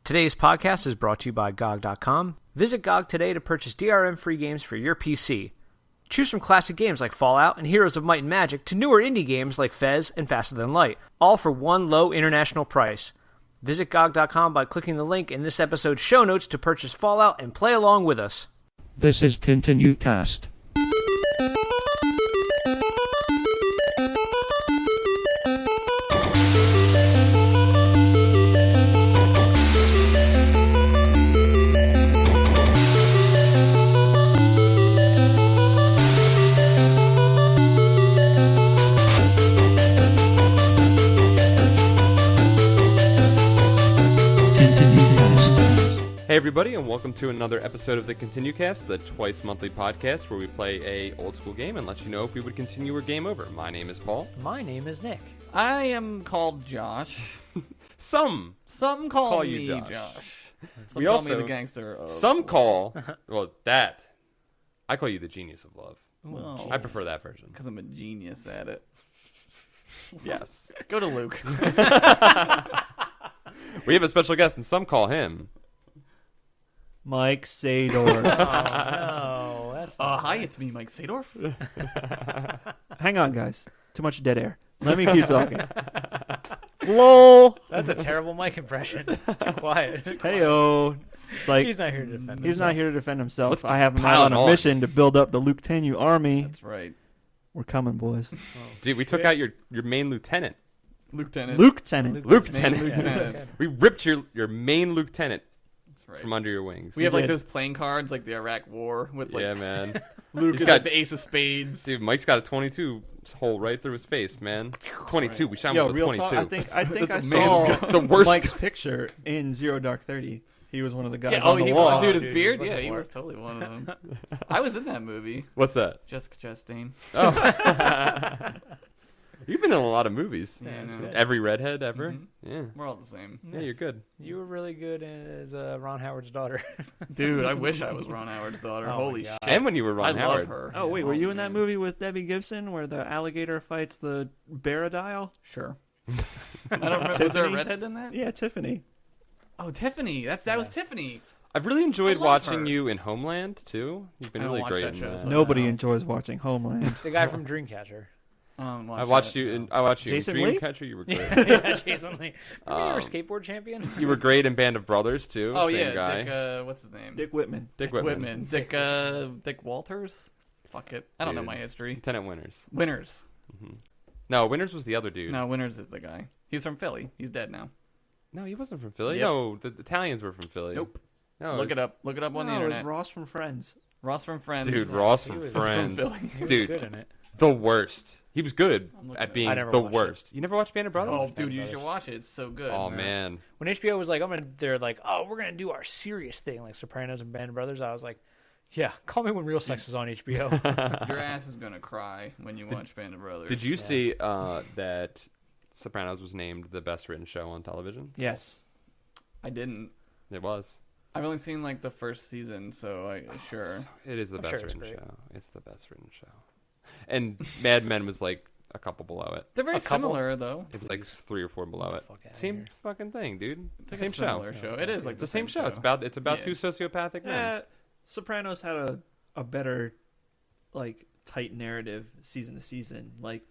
Today's podcast is brought to you by GOG.com. Visit GOG today to purchase DRM-free games for your PC. Choose from classic games like Fallout and Heroes of Might and Magic to newer indie games like Fez and Faster Than Light, all for one low international price. Visit GOG.com by clicking the link in this episode's show notes to purchase Fallout and play along with us. This is ContinueCast. Hey everybody, and welcome to another episode of the ContinueCast, the twice-monthly podcast where we play a old-school game and let you know if we would continue or game over. My name is Paul. My name is Nick. I am called Josh. Some call you me Josh. Some We call also- me the gangster of... Some call, I call you the genius of love. Well, I prefer that version. because I'm a genius at it. Yes. Go to Luke. We have a special guest, and some call him. Mike Sador. No, that's Hi, it's me, Mike Sadorf. Hang on, guys. Too much dead air. Let me keep talking. LOL. that's a terrible Mike impression. It's too quiet. Heyo. It's like He's not here to defend himself. he's not here to defend himself. Let's I have him pile out on it a on. mission to build up the Luke Tenue army. That's right. We're coming, boys. Dude, we took out your main lieutenant. Lieutenant. Lieutenant. Lieutenant. Lieutenant. We ripped your main lieutenant That's right. from under your wings. We have like did. those playing cards, like the Iraq War, with like Yeah, man. Luke He's is got- like the ace of spades. Dude, Mike's got a 22 hole right through his face, man. 22. We shot him Yo, with a real 22. talk. I think I That's a saw man's the worst. Mike's picture in Zero Dark 30. He was one of the guys Yeah, on the wall. dude, his Dude, beard? he's Yeah, looking he for was it. totally one of them. I was in that movie. What's that? Jessica Chastain. You've been in a lot of movies. Yeah, I know. Every redhead ever. Mhm. Yeah. We're all the same. Yeah, you're good. You were really good as Ron Howard's daughter. Dude, I wish I was Ron Howard's daughter. Oh my Holy God. shit. And when you were Ron I Howard. love her. Oh, wait, were you in that man. movie with Debbie Gibson where the alligator fights the Baradile? Sure. I don't remember. Was there a Tiffany? redhead in that? Yeah, Tiffany. Oh, Tiffany. That was Tiffany. I've really enjoyed I love watching her. you in Homeland too. You've been I don't really watch great that in show, that. so- Nobody no. enjoys watching Homeland. The guy from Dreamcatcher. I watched you in Jason Lee? Dreamcatcher. You were great. Yeah, Jason Lee. Remember you were Um, skateboard champion? You were great in Band of Brothers too. Oh Same yeah, guy. Dick. What's his name? Dick Whitman. Dick Whitman. Whitman. Dick Walters. Fuck it. I don't know Dude. my history. Lieutenant Winters. Winners. No, Winters was the other dude. No, Winners is the guy. He's from Philly. He's dead now. No, he wasn't from Philly. Yep. No, the Italians were from Philly. Nope. No, Look it up. Look it up on the No, it was internet. Ross from Friends. Ross from Friends. Dude, Ross He from was Friends. from Philly. He was Dude. good in it. The worst. He was good I'm looking at it being up. I never the watched it. worst. You never watched Band of Brothers? Oh, Band dude, of you should Brothers. watch it. It's so good. Oh, man. When HBO was like, they're like, oh, we're gonna do our serious thing, like Sopranos and Band of Brothers. I was like, yeah, call me when Real Sex is on HBO. Your ass is gonna cry when you watch Band of Brothers. Did you see that Sopranos was named the best written show on television? Yes. I didn't. It was. I've only seen like the first season, so sure. It is the I'm best sure it's written great. show. It's the best written show. And Mad Men was like a couple below it. They're very A couple? similar though. It was like 3 or 4 below Get it. the fuck outta Same here. fucking thing, dude. It's like Same a show. similar show. it's It not is good. like It's the same show. It's about Yeah. two sociopathic men. Yeah, Sopranos had a better, like, tight narrative season to season. Like,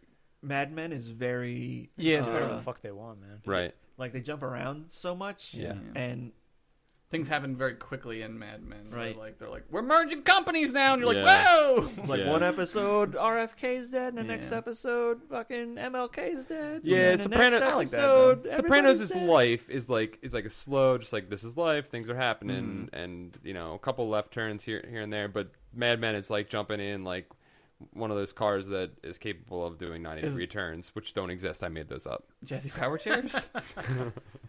Mad Men is very... Yeah, It's it's whatever uh, the fuck they want, man. Right. like, they jump around so much. Yeah. And Things happen very quickly in Mad Men. Right. They're like, we're merging companies now, and you're like, Yeah. whoa! it's like Yeah. one episode, RFK's dead, and the next Yeah. episode, fucking MLK's dead. Yeah, and the Soprano- next I like that, episode, Sopranos' everybody's dead. life is like a slow, just like this is life. Things are happening, Mm. and a couple left turns here and there. But Mad Men is like jumping in like one of those cars that is capable of doing 90-degree turns, which don't exist. I made those up. Jesse Power Chairs?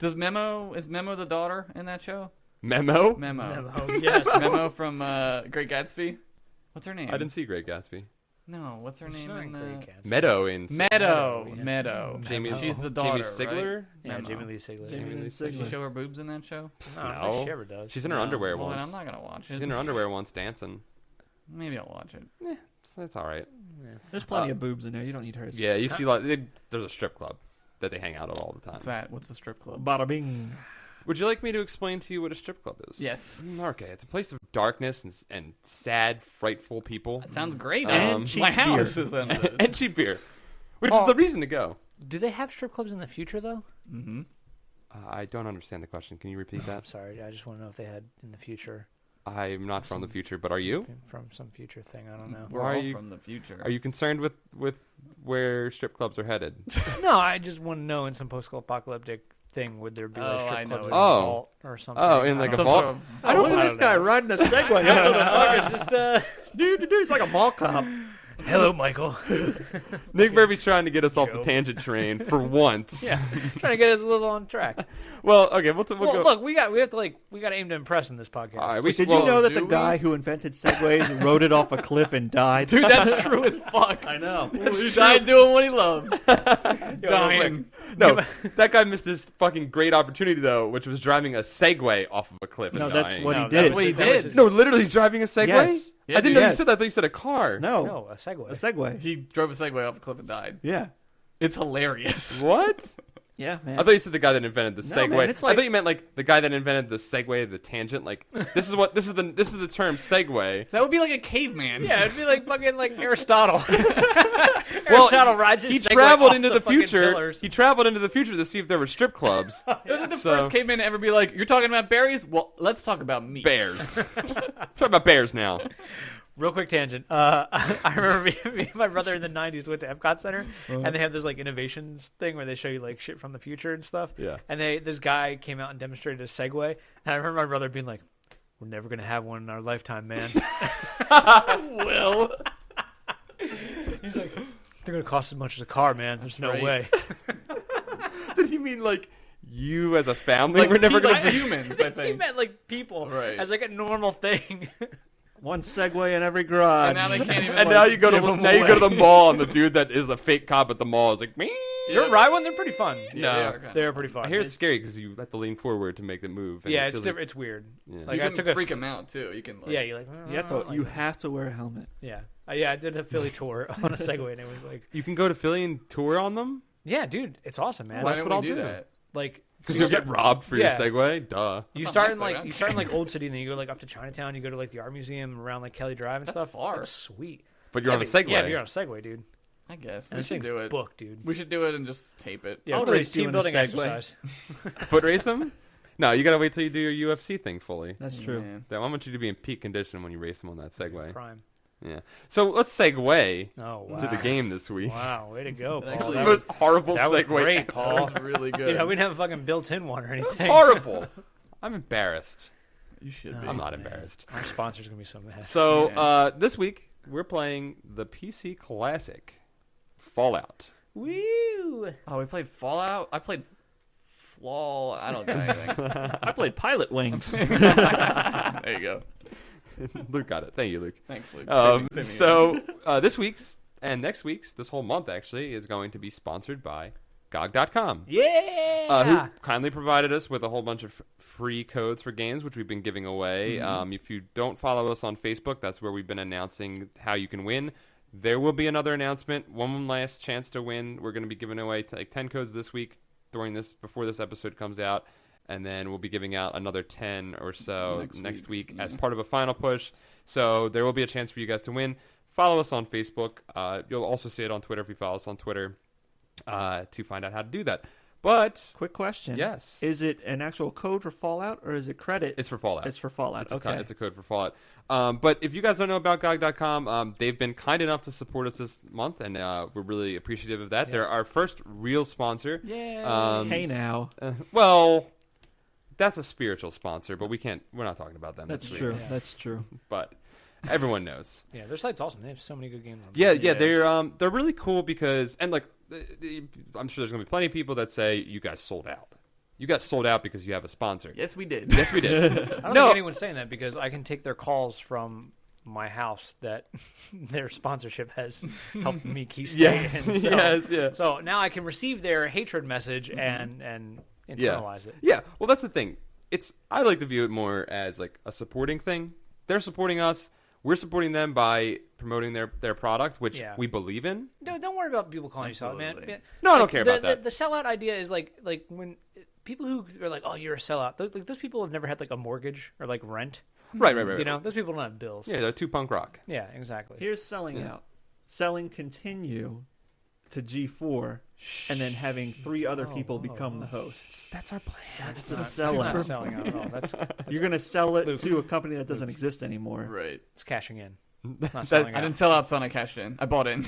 Is Memo the daughter in that show? Memo? Memo. Yes. Memo from Great Gatsby? What's her name? I didn't see Great Gatsby. No, what's her name in the... Meadow in Meadow. yeah. Meadow. Jamie. She's the daughter, Jamie Sigler. right? Yeah, Memo. Jamie Lee Sigler. Jamie Lee Does she Sigler. show her boobs in that show? No, I don't No. think she ever does. She's in her underwear well, once. then I'm not gonna watch it. She's in her underwear once dancing. Maybe I'll watch it. That's all right. There's plenty of boobs in there. You don't need hers. Yeah, you see, there's a strip club that they hang out at all the time. What's that? What's the strip club? Bada bing. Would you like me to explain to you what a strip club is? Yes. Okay, it's a place of darkness and sad, frightful people. That sounds great. And cheap my house beer. is one of those. And cheap beer, which is the reason to go. Do they have strip clubs in the future, though? Mm-hmm. I don't understand the question. Can you repeat I'm that? sorry. I just want to know if they had in the future. I'm not from the future, but are you? From some future thing. I don't know. We're Why all are you- from the future. Are you concerned with where strip clubs are headed? No, I just want to know in some post-apocalyptic thing, would there be like Oh, strip I clubs know in what a you mean. vault or something? Oh, in like a Some vault? sort of- I don't I know this don't guy know. riding a Segway. Up to the fucking Just dude, he's like a mall cop. hello, Michael. Nick Murphy's trying to get us off the Joe. tangent train for once. Yeah, trying to get us a little on track. Well, okay, we'll go. Look, we got to aim to impress in this podcast. All right, Wait, did well, you know that do the we? guy who invented Segways rode it off a cliff and died? Dude, that's true as fuck. I know. He died doing what he loved. Yo, Dying. No, that guy missed this fucking great opportunity though, which was driving a Segway off of a cliff. No, and that's dying. what he No, did. That's what he that was did. his- No, literally driving a Segway. Yes. Yeah, I didn't know yes. you said that. I thought you said a car. No, No, a Segway. a Segway. He drove a Segway off a cliff and died. Yeah. It's hilarious. What? Yeah, man. I thought you said the guy that invented the No, Segway. man, it's I like- thought you meant like the guy that invented the Segway, the tangent. Like this is the term Segway. That would be like a caveman. Yeah, it'd be like fucking like Aristotle. Well, Aristotle rides his he Segway traveled off into the the fucking future. pillars. He traveled into the future to see if there were strip clubs. It was like the So- first caveman to ever be like, "You're talking about berries? Well, let's talk about meat." Bears. Talk about bears now. Real quick tangent. I remember me and my brother in the '90s went to Epcot Center, and they have this like innovations thing where they show you like shit from the future and stuff. Yeah. And this guy came out and demonstrated a Segway, and I remember my brother being like, "We're never gonna have one in our lifetime, man." Will. He's like, "They're gonna cost as much as a car, man. There's no Right. way." Did he mean like you as a family? Like, We're never like gonna be. humans, I He think. meant like people, Right. as like a normal thing. One Segway in every garage. And now they can't even. And like, now you go to give 'em you go to the away. mall, and the dude that is the fake cop at the mall is like me. You ever ride one? They're pretty fun. Yeah, they No. are kinda- They're pretty fun. I hear it's scary because you have to lean forward to make the move. and Yeah, it it's feels different. It's weird. Yeah. Like you I can took a freak him out too. You can. Like, Yeah, you're like you have to wear a helmet. Yeah, yeah. I did a Philly tour on a Segway, and it was like, You can go to Philly and tour on them yeah, dude, it's awesome, man. Why that's don't what we I'll do do. that? Like, because you'll get robbed for Yeah. your Segway. Duh. you That's start not in my like Segway. you start in like Old City, and then you go like up to Chinatown. You go to like the art museum around like Kelly Drive and That's stuff. far. It's sweet. But you're on a but- Segway. Yeah, but you're on a Segway, dude. I guess And we this should thing's do it. booked, dude. We should do it and just tape it. Yeah, I'll team race you in a building Segway. exercise. Foot race them? No, you gotta wait till you do your UFC thing fully. That's true. Man. Then I want you to be in peak condition when you race them on that Segway. Prime. Yeah. So let's segue Oh wow. to the game this week. Wow, way to go, That Paul. That was That the was, most horrible that was segue great, ever. Paul. That was really good. You know, we didn't have a fucking built-in one or anything. Horrible. I'm embarrassed. You should be. I'm not man. embarrassed. Our sponsor's gonna be so mad. So Yeah. this week we're playing the PC classic Fallout. Woo! Oh, we played Fallout. I played Flaw. I don't know anything. I played Pilot Wings. There you go. Luke got it. Thank you, Luke. Thanks, Luke. So this week's and next week's, this whole month actually, is going to be sponsored by GOG.com. Yeah. Who kindly provided us with a whole bunch of free codes for games, which we've been giving away. If you don't follow us on Facebook, that's where we've been announcing how you can win. There will be another announcement, one last chance to win. We're going to be giving away like 10 codes this week before this episode comes out, and then we'll be giving out another 10 or so next week as part of a final push. So there will be a chance for you guys to win. Follow us on Facebook. You'll also see it on Twitter if you follow us on Twitter to find out how to do that. But Quick question. yes, Is it an actual code for Fallout or is it credit? it's for Fallout. It's for Fallout. Okay. It's a code for Fallout. But if you guys don't know about GOG.com, they've been kind enough to support us this month, and we're really appreciative of that. Yeah. They're our first real sponsor. Yeah. Hey now. Well, that's a spiritual sponsor, but we're not talking about them. That's this week. true. Yeah. That's true. But everyone knows. Yeah, their site's awesome. They have so many good games on Yeah, there. they're really cool because, and like, I'm sure there's gonna be plenty of people that say you guys sold out. You got sold out because you have a sponsor. Yes, we did. Yes, we did. I don't No. think anyone's saying that because I can take their calls from my house that their sponsorship has helped me keep staying Yes, in. So, yes, yeah. So now I can receive their hatred message and internalize it. Yeah, well, that's the thing. I like to view it more as like a supporting thing. They're supporting us. We're supporting them by promoting their product, which Yeah. we believe in. Don't worry about people calling you sellout, man. Absolutely. Yeah. No, I don't Like, care about that. The sellout idea is like when people who are like, "Oh, you're a sellout." Those people have never had like a mortgage or like rent. Right. You know, those people don't have bills. Yeah, they're too punk rock. Yeah, exactly. Here's selling out. Selling continue to G4, and then having 3 other people become the hosts. That's our plan. That's the It's selling. not selling out at all. That's You're going to sell it to a company that doesn't exist anymore. Right. it's cashing in. It's not selling I out. didn't sell out, son. I cashed in. I bought in.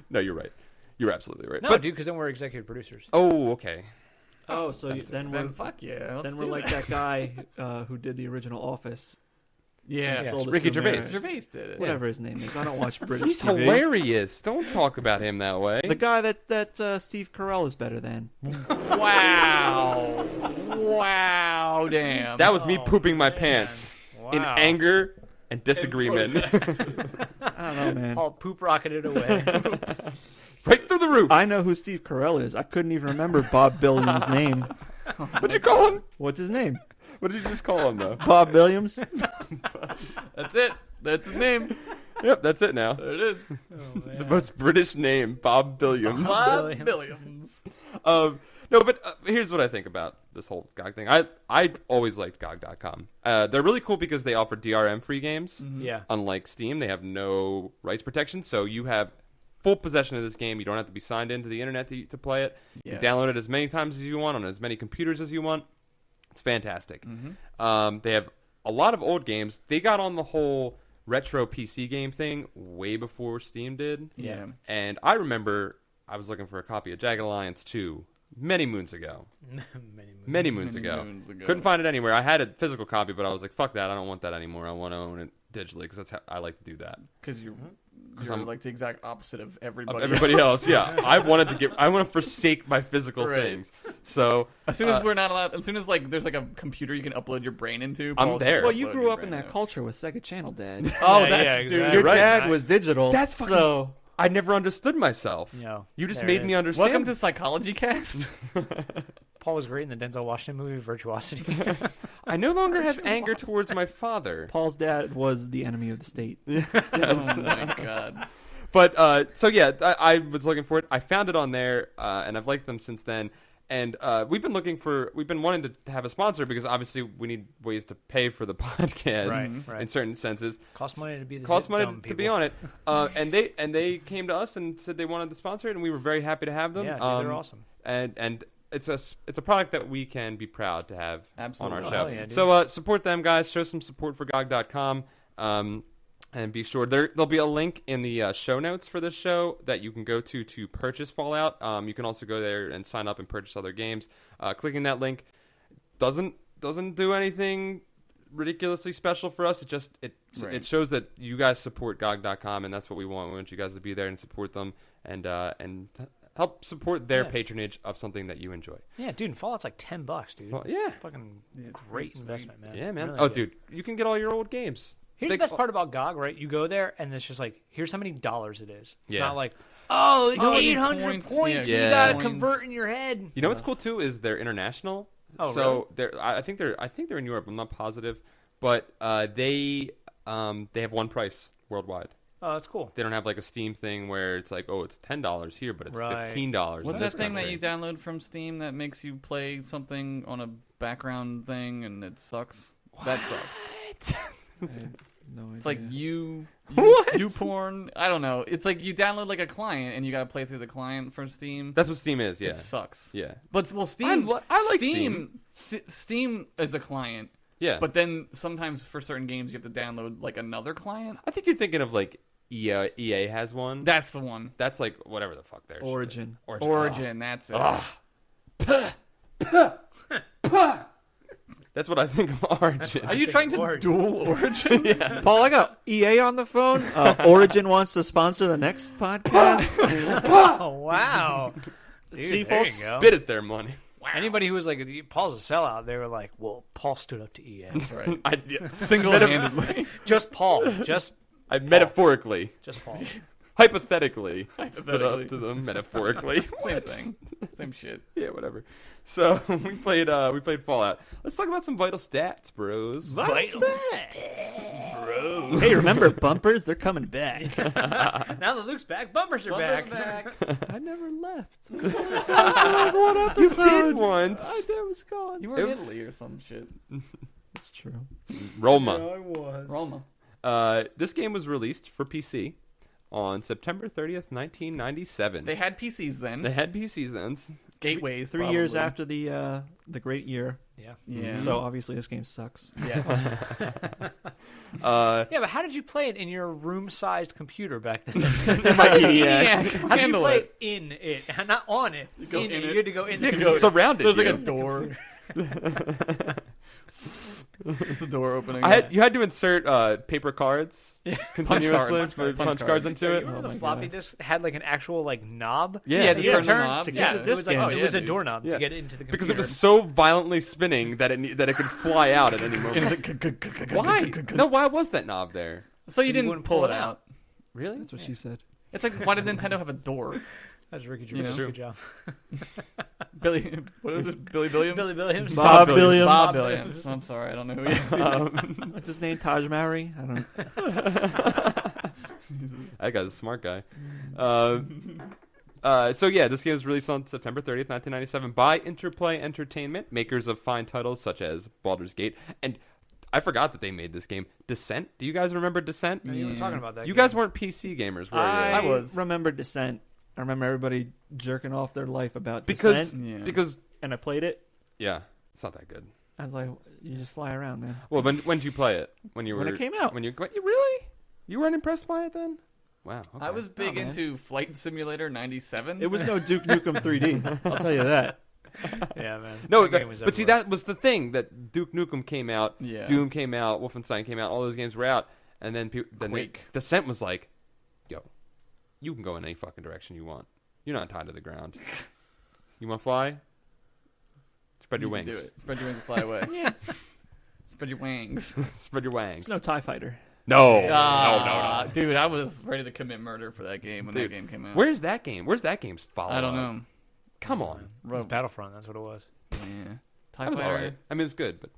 No, you're right. You're absolutely right. No, But dude, because then we're executive producers. oh, okay. Oh, so then we're Then fuck yeah. then we're like that guy who did the original Office. Yeah. and sold it Ricky to Gervais. America. Gervais did it. Whatever his name is. I don't watch British He's TV. hilarious. Don't talk about him that way. The guy that Steve Carell is better than. Wow. Wow. Damn. That was me pooping my pants in anger and disagreement. I don't know, man. Paul poop rocketed away. Right through the roof. I know who Steve Carell is. I couldn't even remember Bob Billiams' name. What'd you call him? What's his name? What did you just call him, though? Bob Billiams? That's it. That's his name. Yep, that's it now. There it is. The most British name, Bob Billiams. Bob Williams. No, but here's what I think about this whole GOG thing. I always liked GOG.com. They're really cool because they offer DRM-free games. Yeah. Unlike Steam, they have no rights protection, so you have full possession of this game. You don't have to be signed into the internet to play it. You Yes. can download it as many times as you want on as many computers as you want. It's fantastic. They have a lot of old games. They got on the whole retro PC game thing way before Steam did. Yeah. And I remember I was looking for a copy of Jagged Alliance 2 many moons ago. Many moons ago. Couldn't find it anywhere. I had a physical copy, but I was like, fuck that. I don't want that anymore. I want to own it digitally because that's how I like to do that. Because you're I'm- like the exact opposite of Of everybody. everybody else, yeah. I want to forsake my physical Right. things. So As soon as we're not allowed, as soon as like there's like a computer you can upload your brain into, I'm Paul's there. just Well, you uploading grew your up in brain that out. culture with Sega Channel, Dad. Oh, Yeah, that's yeah, dude. exactly. Your right. dad was digital. That's fucking- so. I never understood myself. No, You just there made it me is. understand. Welcome to Psychology Cast. Paul was great in the Denzel Washington movie Virtuosity. I no longer have anger towards my father. Paul's dad was the enemy of the state. Oh my god. But so yeah, I was looking for it. I found it on there, and I've liked them since then. And we've been wanting to have a sponsor because obviously we need ways to pay for the podcast Right. in certain senses. Cost money to be the Cost money dumb to be people. on it. And they came to us and said they wanted to sponsor it, and we were very happy to have them. Yeah, dude, they're awesome. And it's a product that we can be proud to have Absolutely. on our Oh, show. hell yeah, dude. So support them, guys. Show some support for GOG.com. And be sure there'll be a link in the show notes for this show that you can go to purchase Fallout. You can also go there and sign up and purchase other games. Clicking that link doesn't do anything ridiculously special for us. It shows that you guys support GOG.com, and that's what we want. We want you guys to be there and support them and help support their patronage of something that you enjoy. Yeah, dude, and Fallout's like $10, dude. Well, yeah. Fucking it's great pretty sweet. investment, man. Yeah, man. Really Oh, good. dude, you can get all your old games. Here's the best part about GOG, right? You go there, and it's just like, here's how many dollars it is. It's Yeah. not like, oh, it's Oh, 800 points. points. Yeah. You gotta Coins. convert in your head. You know what's cool too is they're international. Oh, so I think they're in Europe. I'm not positive, but they have one price worldwide. Oh, that's cool. They don't have like a Steam thing where it's like, oh, it's $10 here, but it's Right. $15. What's in that this thing that country. you download from Steam that makes you play something on a background thing and it sucks? That sucks. No It's like idea. you porn. I don't know. It's like you download like a client and you got to play through the client for Steam. That's what Steam is. Yeah, It sucks. yeah, But Steam. I like Steam is a client. yeah. But then sometimes for certain games you have to download like another client. I think you're thinking of like EA. EA has one. That's the one. That's like whatever the fuck theirs. Origin. Origin. That's it. That's what I think of Origin. Are you trying to dual Origin? yeah. Paul, I got EA on the phone. Origin wants to sponsor the next podcast. Oh, wow. Dude, See, there you folks, go. Spit at their money. Anybody who was like, Paul's a sellout, they were like, well, Paul stood up to EA. That's right. Yeah. Single-handedly. Just Paul. Just I metaphorically. Paul. hypothetically, Hypothetically. to them metaphorically. Same What? thing. Same shit. Yeah, whatever. So we played Fallout. Let's talk about some vital stats, bros. Vital stats, bro. Hey, remember bumpers? They're coming back. Now that Luke's back, bumpers are back. I never left. You did once. I was gone. You were It in was- Italy or some shit. That's true. Roma. I was. Roma. This game was released for PC on September 30th, 1997. They had PCs then. They had PCs then. Gateways. 3 years probably. after the great year. Yeah. Yeah. So obviously this game sucks. yes. Yeah, but how did you play it in your room-sized computer back then? Yeah. How did you play it in it? Not on it. go in in it. it. You had to go in the It's computer. surrounded. There's like you. a door. It's a door opening. You had to insert paper cards continuously, punch cards into it. Remember Oh the my floppy God. disk had like an actual like knob? Yeah, Yeah, to you turn turn the the knob. to Yeah, get it was like oh, it yeah, was a dude. doorknob Yeah. to get it into the computer. Because it was so violently spinning that it could fly out at any moment. Why? No, why was that knob there? So you didn't wouldn't pull pull it it out. Really? That's what she said. It's like, why did Nintendo have a door? That's Ricky You Gervais. know? Good job. Billy, what is it? Billy Williams? Billy Williams. Bob Williams. Bob Bob Williams. I'm sorry, I don't know who he is. What's his name? Taj Mowry? I don't. That guy's a smart guy. So yeah, this game was released on September 30th, 1997 by Interplay Entertainment, makers of fine titles such as Baldur's Gate. And I forgot that they made this game. Descent. Do you guys remember Descent? No, you were talking about that. You game. guys weren't PC gamers, were you? I was. remember Descent. I remember everybody jerking off their life about because Descent, Yeah. because and I played it. yeah, it's not that good. I was like, you just fly around, man. Well, when did you play it? When you were When it came out. When you really? You weren't impressed by it then? Wow. Okay. I was big Oh, man. into Flight Simulator 97. It was no Duke Nukem 3D. I'll tell you that. Yeah, man. No, That game was but see, everywhere. that was the thing that Duke Nukem came out, Yeah. Doom came out, Wolfenstein came out, all those games were out, and then Quake. Descent was like, yo, you can go in any fucking direction you want. You're not tied to the ground. You want to fly? Spread your You can wings. Do it. Spread your wings and fly away. Yeah. Spread your wings. Spread your wings. It's no TIE Fighter. No, Ah, no. Dude, I was ready to commit murder for that game when Dude, that game came out. Where's that game? Where's that game's follow? I don't know. Come on. It was Battlefront. That's what it was. Yeah. TIE That was Fighter. alright. I mean, it was good, but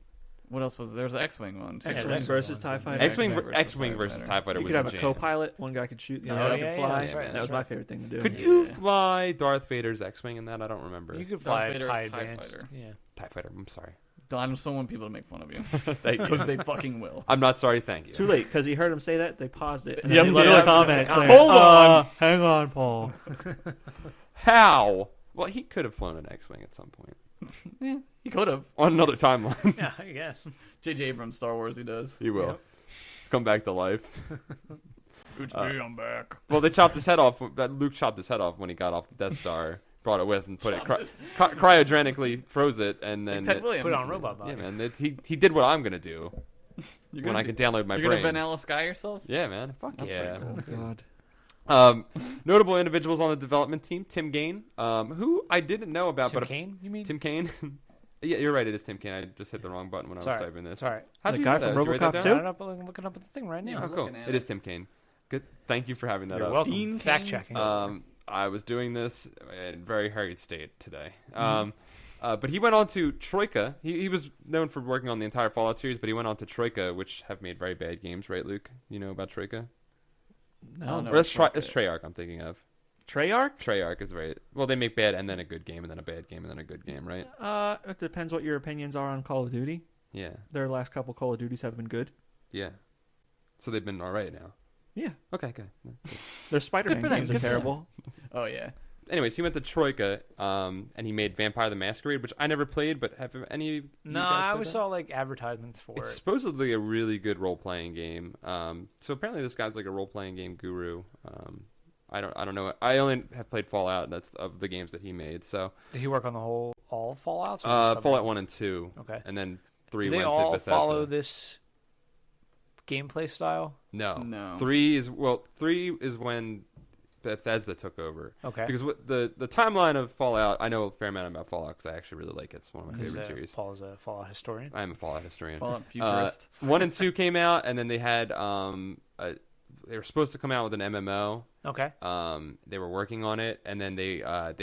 What else was there? Was an X-Wing one too. X-Wing X-Wing versus one. TIE Fighter. Yeah, X-Wing versus TIE Fighter You was could have a a jam. co-pilot. One guy could shoot, the other Oh, guy yeah, could yeah, fly. that's right, That that's was my right. favorite thing to do. Could Yeah. you fly Darth Vader's X-Wing in that? I don't remember. You could Darth fly a Vader's TIE TIE Advanced. Fighter. Yeah. TIE Fighter. I'm sorry. I just don't want people to make fun of you. Thank you. Because they fucking will. I'm not sorry. Thank you. Too late, because he heard him say that. They paused it. And Yep, then he left yep. a comment saying, Hold on. hang on, Paul. How? Well, he could have flown an X-wing at some point Yeah, he could have. on another timeline. Yeah, I guess. J.J. Abrams, Star Wars, he does. He will Yep. come back to life. It's me, I'm back. Well, they chopped his head off. That Luke chopped his head off when he got off the Death Star. Brought it with and put it cryogenically froze it, and then Ted Williams. Put it on a robot body. yeah, man. He did what I'm gonna do You're when gonna I can download my You're brain. gonna Vanilla Sky yourself? Yeah, man. Fuck That's yeah. pretty cool. Oh, God. Notable individuals on the development team: Tim Gain, who I didn't know about, Tim but Kaine, you mean? Tim Kaine. Yeah, you're right. It is Tim Kaine. I just hit the wrong button when I was Sorry. typing this. It's all right. How'd The you guy do that? from Did you write that RoboCop down? 2? I'm looking up at the thing right now. Yeah. Oh, I'm cool. looking at It it. is Tim Kaine. Good. Thank you for having that You're up. welcome. Dean Fact Kane's checking. I was doing this in very hurried state today. But he went on to Troika. He was known for working on the entire Fallout series, but he went on to Troika, which have made very bad games, right, Luke? You know about Troika? I don't know Or that's what Troika is. Treyarch I'm thinking of. Treyarch? Treyarch is very... Well, they make bad and then a good game, and then a bad game, and then a good game, right? It depends what your opinions are on Call of Duty. Yeah. Their last couple Call of Duties have been good. Yeah. So they've been all right now. Yeah. Okay, good. Their Spider-Man for them, games are good for them. terrible. Oh, yeah. Anyways, he went to Troika, and he made Vampire the Masquerade, which I never played, but have any of you No, guys I played always that? saw like advertisements for It's it. supposedly a really good role-playing game. So apparently this guy's like a role-playing game guru. I don't know. I only have played Fallout, and that's of the games that he made. So Did he work on all Fallouts? Or just some? Fallout 1 and 2, Okay. and then 3 Do they went to all Bethesda. follow this gameplay style? No. No. 3 is when Bethesda took over. Okay. Because what the timeline of Fallout, I know a fair amount about Fallout because I actually really like it. It's one of my He's favorite a- series. Paul is a Fallout historian. I am a Fallout historian. Fallout Futurist. 1 and 2 came out, and then they had they were supposed to come out with an MMO. Okay. They were working on it, and then they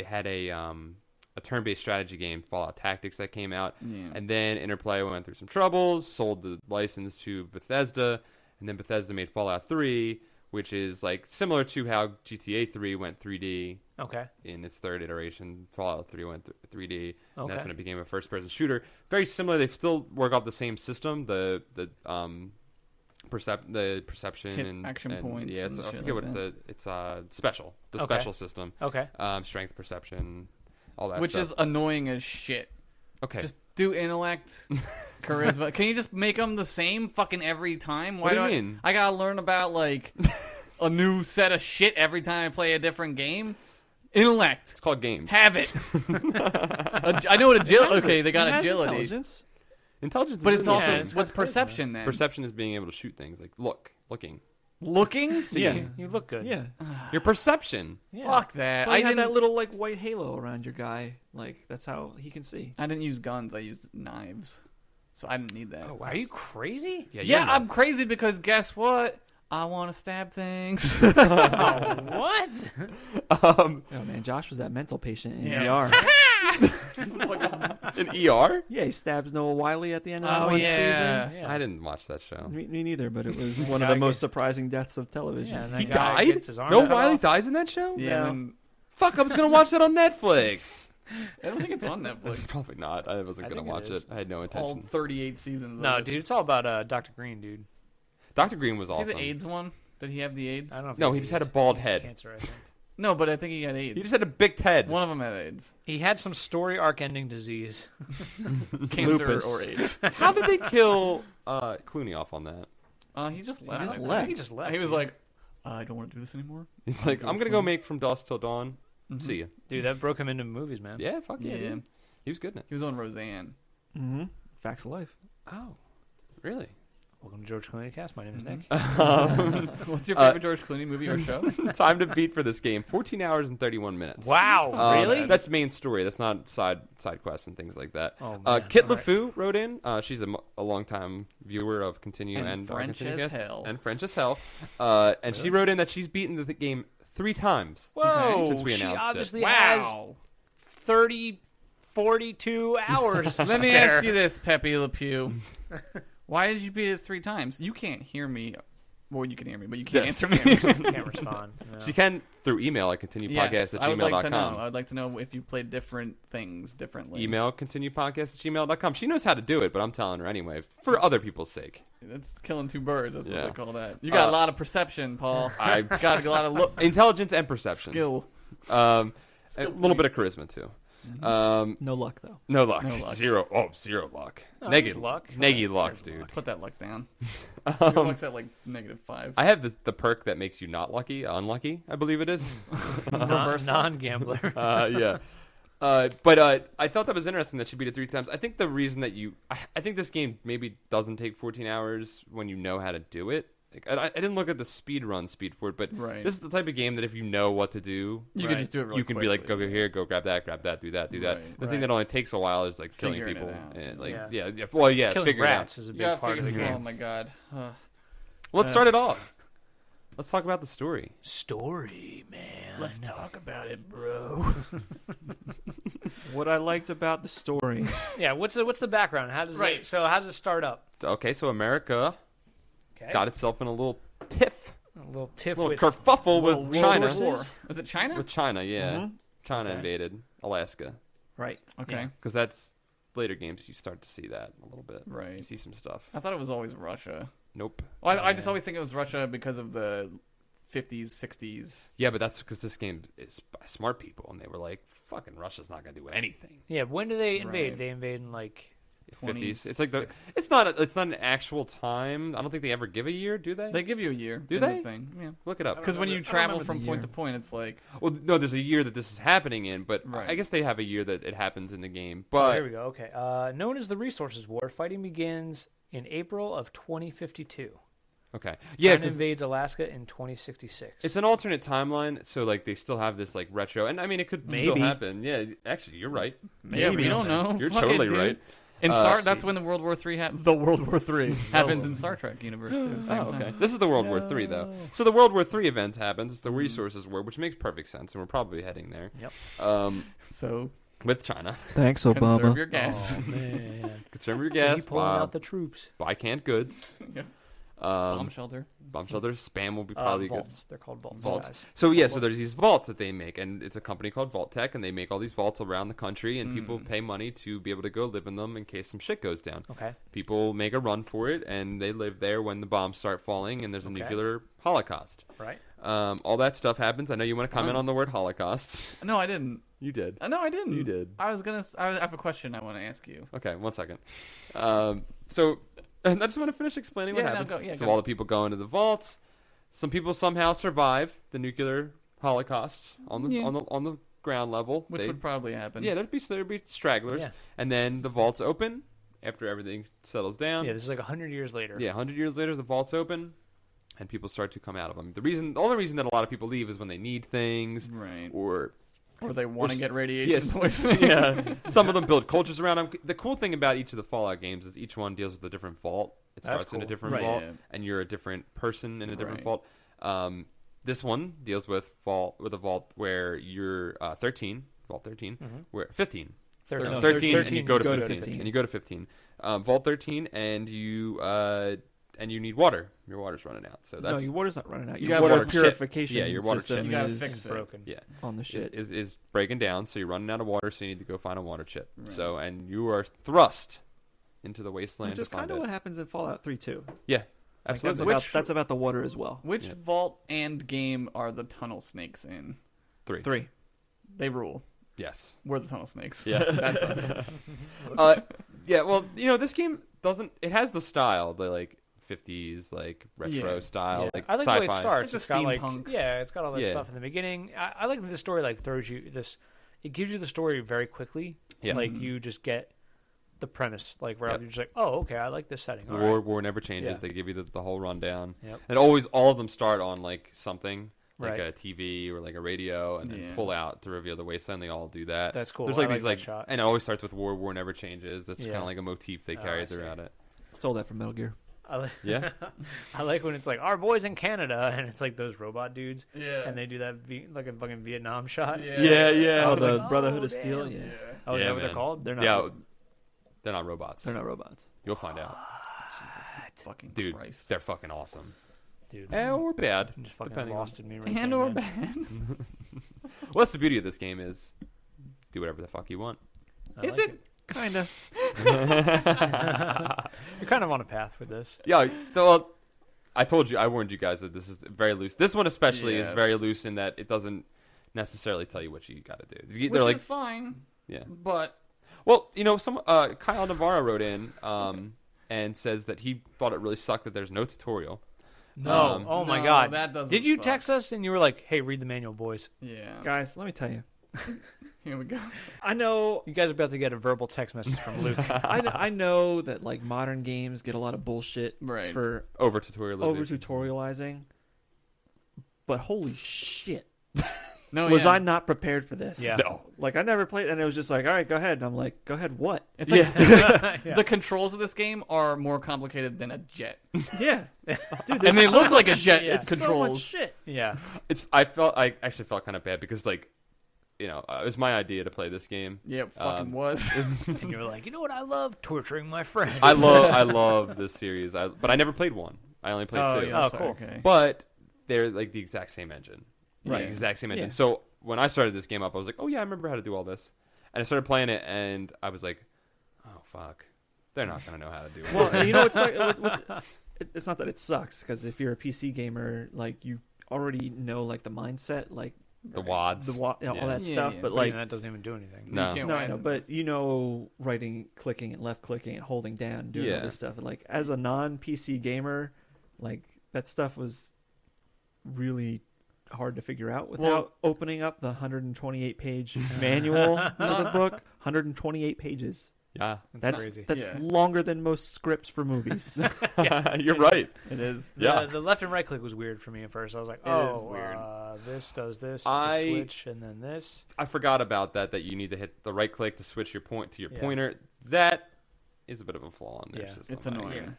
had a turn-based strategy game, Fallout Tactics, that came out, and then Interplay went through some troubles, sold the license to Bethesda, and then Bethesda made Fallout 3, which is like similar to how GTA 3 went 3D. Okay. In its third iteration, Fallout 3 went 3D, and Okay. that's when it became a first-person shooter. Very similar. They still work off the same system. The perception Hit and action points Yeah, it's, and I shit forget like what that. it's special. The Okay. special system. Okay. Strength, perception, all that. Which stuff. is annoying as shit. okay. Just do intellect, charisma. Can you just make them the same fucking every time? What do you mean? I gotta learn about like a new set of shit every time I play a different game. Intellect, It's called games. have it. I know what agility. Okay, they got It has agility, intelligence. Intelligence, but is it's in also there. it's what's got charisma. perception then? Perception is being able to shoot things like looking. Looking. Yeah. You look good. Yeah. Your perception. Yeah. Fuck that. So I you had didn't. that little like white halo around your guy. Like that's how he can see. I didn't use guns. I used knives, so I didn't need that. Oh, wow. Are you crazy? Yeah, I'm crazy because guess what? I want to stab things. Oh, what? Oh man, Josh was that mental patient in Yeah. ER. In ER. Yeah, he stabs Noah Wiley at the end of that Oh, one yeah. season. Yeah. I didn't watch that show. Me neither, but it was one of the most surprising deaths of television. Yeah, and that He guy died. gets his arm No, cut Wiley off. dies in that show. Yeah, No. and Fuck, I was gonna watch that on Netflix. I don't think it's on Netflix. Probably not. I wasn't I gonna think it watch is. it. I had no All intention. 38 seasons. No, of it. dude, it's all about Dr. Green, dude. Dr. Green was Is he awesome. the AIDS one? Did he have the AIDS? I don't know. If No, he he just had a AIDS. bald He had head. Cancer, I think. No, but I think he had AIDS. He just had a big head. One of them had AIDS. He had some story arc ending disease. Cancer Lupus. or AIDS. How did they kill Clooney off on that? He just left. just I left. think he just left. He was like, I don't want to do this anymore. He's like, I'm gonna go make From Dusk Till Dawn. See ya. dude, that broke him into movies, man. Yeah, fuck yeah. Yeah. Dude. He was good in it. He was on Roseanne. Mm-hmm. Facts of life. Oh, really? Welcome to George ContinueCast. My name is Nick. What's your favorite George Clooney movie or show? Time to beat for this game: 14 hours and 31 minutes. Wow, really? That's main story. That's not side quests and things like that. Oh, man. Kit All right. LeFou wrote in. She's a longtime viewer of Continue And and French as ContinueCast, hell. and French as hell. And she wrote in that she's beaten the game 3 times. Whoa, Since we she announced it. obviously has 30, 42 hours. Let me spare. ask you this, Pepe Le Pew. Why did you beat it 3 times? You can't hear me. Well, you can hear me, but you can't Yes. answer me. Can't respond. No. She can through email at continuepodcast at I would like to know. gmail.com. I would like to know if you played different things differently. Email continuepodcast at gmail.com. She knows how to do it, but I'm telling her anyway, for other people's sake. That's killing 2 birds. That's Yeah. what they call that. You got a lot of perception, Paul. I got a lot of intelligence and perception. skill. A little bit of charisma too. No luck though. No luck. No luck. Zero luck. Oh, Negative there's luck. Neggy luck, There's dude. luck. Put that luck down. Your luck's at like -5. I have the perk that makes you not lucky, unlucky, I believe it is. Non-gambler. Yeah. But I thought that was interesting that she beat it 3 times. I think the reason that I think this game maybe doesn't take 14 hours when you know how to do it. Like, I didn't look at the speed for it, but Right. this is the type of game that if you know what to do, You Right. can just do it really you can be like, quickly. go here, go grab that, do that. Right. The thing Right. that only takes a while is like killing Figuring it people. out. And, like, Yeah. yeah, Killing figuring it out. rats is a big Yeah, part of the figure- game. Oh my god. Let's start it off. Let's talk about the story. Story, man. Let's talk about it, bro. What I liked about the story. Yeah, what's the background? How does Right. it? So how does it start up? Okay, so America Okay. got itself in a little tiff, A little tiff a little with kerfuffle little with China. resources. Is it China? With China, yeah. Mhm. China Okay. invaded Alaska. Right. Okay. Yeah. Because that's later games, you start to see that a little bit. Right. You see some stuff. I thought it was always Russia. Nope. Well, I just Yeah. always think it was Russia because of the 50s, 60s. Yeah, but that's because this game is by smart people, and they were like, "Fucking Russia's not gonna do anything." Yeah, when do they invade? Right. They invade in like 50s. It's like 26. it's not an actual time. I don't think they ever give a year, do they? They give you a year. Do in the they? Thing. Yeah. Look it up. Because when you remember- I travel remember from the point year. to point, it's like Well, no, there's a year that this is happening in, but Right. I guess they have a year that it happens in the game. Oh, But here we go. Okay. Known as the Resources War, fighting begins in April of 2052. okay, yeah, China because invades Alaska in 2066. it's an alternate timeline, so like they still have this like retro, and I mean it could still Maybe. happen. Yeah, actually, you're right. yeah, we don't know. You're Fuck it, totally dude. right. In that's when the World War III The World War III happens in Star Trek universe too. Same Oh, okay. time. This is the World War III, though. So the World War III event happens. It's the resources war, which makes perfect sense, and we're probably heading there. Yep. So With China. Thanks, conserve your gas. Oh, man. Conserve your gas. Keep pulling out the troops. Buy canned goods. Yep. Um, Bomb shelter. Bomb shelter. Spam will be probably good. Vaults. They're called vaults. Vaults. Guys. So so there's these vaults that they make, and it's a company called Vault Tech, and they make all these vaults around the country, and people pay money to be able to go live in them in case some shit goes down. Okay. People make a run for it, and they live there when the bombs start falling, and there's a nuclear holocaust. Right. All that stuff happens. I know you want to comment on the word holocaust. No, I didn't. You did. No, I didn't. You did. I have a question I want to ask you. Okay, 1 second. So I just want to finish explaining what happens. Go. All the people go into the vaults. Some people somehow survive the nuclear holocaust on the ground level, Which would probably happen. Yeah, there'd be stragglers, and then the vaults open after everything settles down. Yeah, this is like 100 years later. Yeah, 100 years later, the vaults open, and people start to come out of them. The only reason that a lot of people leave is when they need things, Right. or they want to get radiation yes, poisoning. yeah. Some of them build cultures around them. The cool thing about each of the Fallout games is each one deals with a different vault. It That's starts in a cool. different Right, vault, yeah. and you're a different person in a different Right. vault. This one deals with a vault where you're 13, Vault 13, where 15. 13. No, No, 13, and 13, you go to go to 15. 15. And you go to 15. Vault 13, and you need water. Your water's running out. So No, that's your water's not running out. You Your got water water chip. purification Yeah, your water system chip. You gotta is fix it. broken. yeah. on the shit. Is breaking down, so you're running out of water, so you need to go find a water chip. Right. So, and you are thrust into the wasteland Which is to find kind of it. what happens in Fallout 3 too. Yeah, Like, absolutely. that's about the water as well. Which Yeah. vault and game are the tunnel snakes in? Three. They rule. Yes. We're the tunnel snakes. Yeah. That's us. Yeah, well, this game doesn't... It has the style, the, 50s, retro Yeah. style, Yeah. like I like sci-fi. the way it starts. It's a got steampunk. it's got all that Yeah. stuff in the beginning. I like that the story throws you this. It gives you the story very quickly. Yeah. You just get the premise. Where Yep. you're just like, oh, okay, I like this setting. All War, right. war never changes. Yeah. They give you the whole rundown. Yep. And always, all of them start on, something, like Right. a TV or, a radio, and then Yeah. pull out to reveal the wasteland. They all do that. That's cool. There's, I these, like that shot. and it always starts with war never changes. That's Yeah. kind of like a motif they Oh, carry I see. throughout it. Stole that from Metal Gear. I like, Yeah. I like when it's our boys in Canada, and it's those robot dudes, Yeah. and they do that like a fucking Vietnam shot. Yeah. Oh, was the like, Brotherhood oh, of Steel. damn. Yeah, Oh, is Yeah, that what they're man. called? they're not. Yeah, they're not robots. They're not robots. You'll find out. Fucking Dude, Christ. they're fucking awesome. Dude, Or bad. you just fucking depending on- lost in me right And there, or man. bad. Well, that's the beauty of this game is do whatever the fuck you want. I Is like it? Kind of. You're kind of on a path with this. Yeah, well, I warned you guys that this is very loose. This one especially is Yes. very loose in that it doesn't necessarily tell you what you got to do. Which They're is fine. yeah. But Well, some Kyle Navarro wrote in and says that he thought it really sucked that there's no tutorial. No. Oh my no, god. that doesn't Did you suck. text us and you were like, "Hey, read the manual, boys." yeah. Guys, let me tell you. Here we go. I know. You guys are about to get a verbal text message from Luke. I know that modern games get a lot of bullshit Right. for Over tutorialization. over tutorializing, but holy shit, No, was yeah. I not prepared for this? Yeah. No. I never played, and it was just all right, go ahead. And I'm like, go ahead, what? It's like Yeah. the controls of this game are more complicated than a jet. Yeah, dude, And they look like a jet Yeah. so much controls. shit. Yeah. I actually felt kind of bad because it was my idea to play this game. Yeah, it fucking was. And you were like, "You know what I love? Torturing my friends." I love this series. But I never played one. I only played two. yeah. Oh, sorry, cool. Okay. But they're the exact same engine. Right. The exact same engine. Yeah. So when I started this game up, I was like, oh yeah, I remember how to do all this. And I started playing it, and I was like, oh fuck, they're not gonna know how to do it. Well, you know it's not that it sucks, because if you're a PC gamer, you already know the mindset, the wads, all Yeah. that Yeah, stuff. yeah. but that doesn't even do anything. No. You can't no, I whack know, to but this. writing, clicking, and left clicking, and holding down, doing Yeah. all this stuff. And, as a non-PC gamer, that stuff was really hard to figure out without opening up the 128-page manual to the book. 128 pages. Yeah, That's crazy. That's Yeah. longer than most scripts for movies. you're right. It is. Yeah. The left and right click was weird for me at first. I was like, It "Oh, is weird. This does this I- to switch, and then this." I forgot about that. That you need to hit the right click to switch your point to your Yeah. pointer. That is a bit of a flaw in their Yeah, system. it's annoying.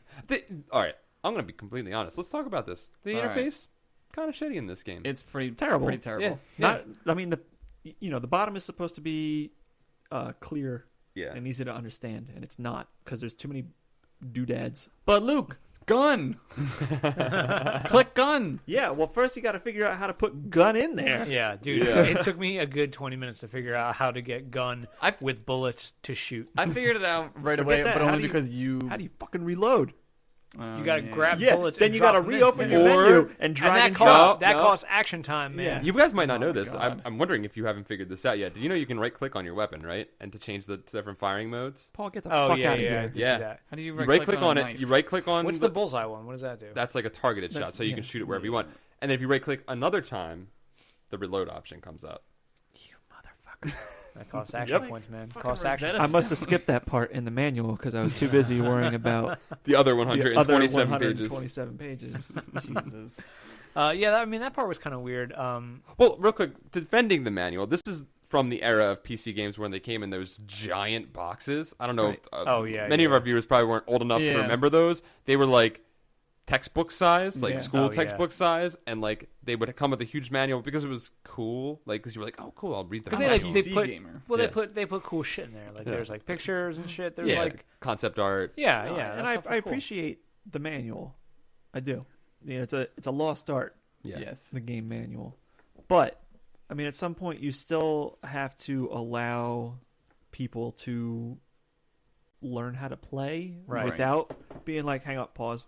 All right, I'm going to be completely honest. Let's talk about this. The All interface, kind of shitty in this game. It's pretty Terrible. Pretty terrible. Yeah. I mean, the bottom is supposed to be clear Yeah. and easy to understand, and it's not because there's too many doodads. But Luke, gun. Click gun. Yeah, well, first you got to figure out how to put gun in there. Yeah, dude. Yeah. It took me a good 20 minutes to figure out how to get gun with bullets to shoot. I figured it out right Forget away, that. but How only do you- because you. How do you fucking reload? You gotta grab Yeah, bullets. then and you got to drop them in. reopen your Or- menu and drag And that and costs drop. that No. costs action time, man. Yeah. You guys might not Oh know my this. God. I'm wondering if you haven't figured this out yet. Did you know you can right-click on your weapon, right? And to change the different firing modes? Paul, get the Oh fuck yeah, out of yeah. I here. did see Yeah. that. How do you You right-click right-click on a it. knife? You right-click on What's the bullseye one? What does that do? That's like a targeted shot, so you can shoot it wherever you want. And then if you right-click another time, the reload option comes up. That costs action Yep. points, man. Fucking Costs action. Rosetta I must have skipped that part in the manual because I was too busy worrying about The other the 127 other pages. 127 pages. Jesus. Yeah, I mean that part was kind of weird. Well, real quick, defending the manual. This is from the era of PC games when they came in those giant boxes. I don't know if Oh, yeah, many of yeah. our viewers probably weren't old enough to Yeah. remember those. They were like textbook size, like Yeah. school Oh, yeah. textbook size, and like they would come with a huge manual because it was cool. Like because you were like, oh, cool, I'll read the Because manual. they they like put- PC gamer. well, Yeah. they put cool shit in there. Like Yeah. there's like pictures and shit. There's yeah, like concept art. yeah. and that I stuff was cool. appreciate the manual. I do. You know, it's a lost art, Yeah. Yes. the game manual. But I mean, at some point, you still have to allow people to learn how to play Right. without being like, hang up, pause.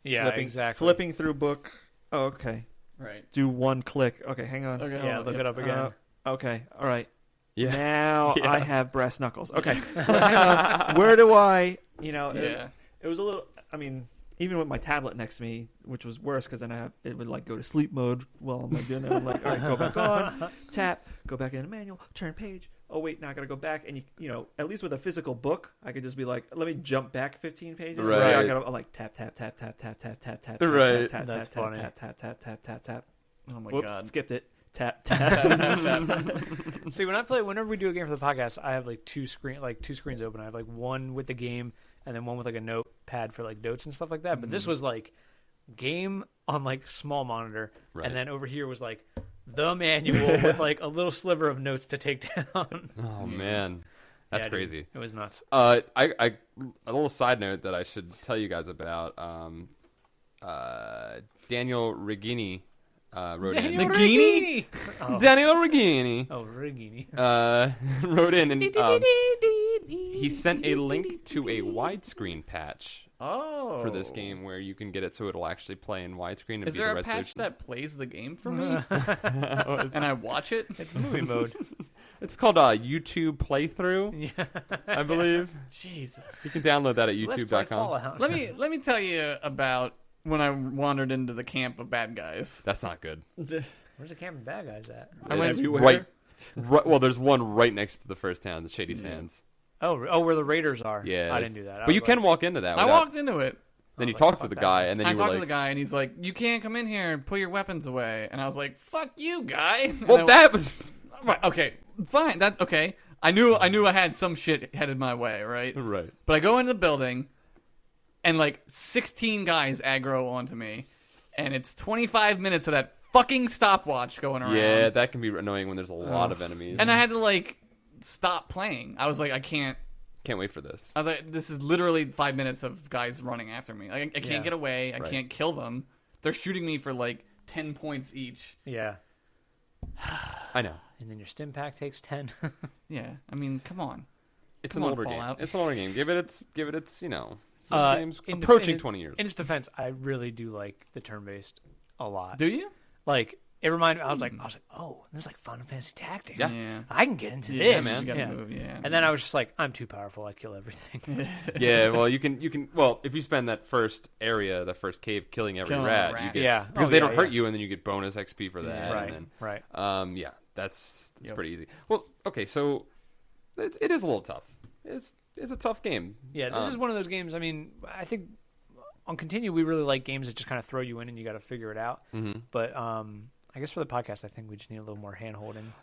Yeah, flipping, exactly. Flipping through book. Oh, okay. Right. Do one click. Okay, hang on. Okay. Yeah, hold look on. it up again. Okay, all right. Yeah. Now Yeah. I have brass knuckles. Okay, hang on. Where do I? You know, Yeah. it was a little. I mean, even with my tablet next to me, which was worse because then it would like go to sleep mode while I'm like doing it. I'm like, all right, go back on, tap, go back in the manual, turn page. Oh wait, now I gotta go back, and you know, at least with a physical book, I could just be like, let me jump back 15 pages. Right. Where I gotta I'm like tap tap tap tap tap tap tap tap Right. tap tap That's tap funny. tap tap tap tap tap tap. Oh my Whoops, god. skipped it. Tap tap. See, whenever we do a game for the podcast, I have like two screens open. I have like one with the game and then one with like a notepad for like notes and stuff like that. But this was like game on like small monitor, Right. and then over here was like the manual with like a little sliver of notes to take down. Oh man, that's Yeah, dude, crazy. it was nuts. I a little side note that I should tell you guys about. Daniel Regini wrote in. Daniel Nagini? Oh. Daniel Regini Oh, Regini. wrote in and he sent a link to a widescreen patch Oh. for this game where you can get it so it'll actually play in widescreen and Is be there the a patch resolution. that plays the game for me and I watch it? It's movie mode. It's called YouTube playthrough, Yeah. I believe. Jesus. You can dodownload that at Let's play youtube.com. Fallout. Let me tell you about when I wandered into the camp of bad guys. That's not good. Where's the camp and bad guys at? I went It's everywhere. right. Well, there's one right next to the first town, the Shady Sands. Oh, where the Raiders are. Yeah, I didn't do that. I But you was can like, walk into that. I without- walked into it. Then you like, talk to fuck the that. guy, and then I you were talked like, to the guy, and he's like, "You can't come in here and put your weapons away." And I was like, "Fuck you, guy." And "Well, that was right, okay, fine, that's okay. I knew I had some shit headed my way, right? right." But I go into the building, and like 16 guys aggro onto me, and it's 25 minutes of that fucking stopwatch going around. Yeah, that can be annoying when there's a lot of enemies. And I had to like stop playing. I was like, I can't wait for this. I was like, this is literally 5 minutes of guys running after me. Like, I can't Yeah. get away. I Right. can't kill them. They're shooting me for like 10 points each. Yeah. I know. And then your stim pack takes 10. Yeah, I mean, come on. It's Come an on, older Fallout. game. It's an older game. Give it its. This game's in approaching def- 20 years. In its defense, I really do like the turn-based a lot. Do you? Like, it reminded me, I was like, oh, this is like Final Fantasy Tactics. Yeah. I can get into Yeah, this. man. You gotta Yeah. move, yeah. And then I was just like, I'm too powerful. I kill everything. Yeah, well, you can. Well, if you spend that first area, the first cave, killing every Killing all rat, the you rats. get Yeah. because Oh, they yeah, don't hurt yeah. you, and then you get bonus XP for that. Yeah. Right. And Right. then, yeah, that's Yep. pretty easy. Well, okay, so it is a little tough. It's a tough game. Yeah, this is one of those games. I mean, I think on Continue, we really like games that just kind of throw you in and you got to figure it out. Mm-hmm. But I guess for the podcast, I think we just need a little more hand holding.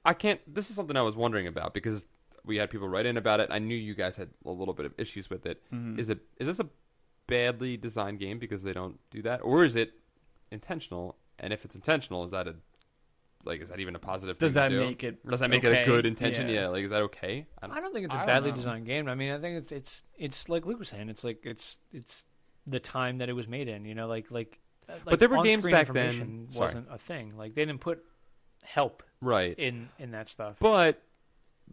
I can't. This is something I was wondering about because we had people write in about it. I knew you guys had a little bit of issues with it. Is this a badly designed game because they don't do that, or is it intentional? And if it's intentional, is that even a positive thing Does that to do? make it? Or does that make it okay? a good intention? Yeah. Yeah, like is that okay? I don't think it's a I don't badly know. designed game. I mean, I think it's like Luke was saying. It's like it's the time that it was made in. You know, like But there were games on-screen back then- information sorry. wasn't a thing. Like they didn't put help Right. in that stuff. But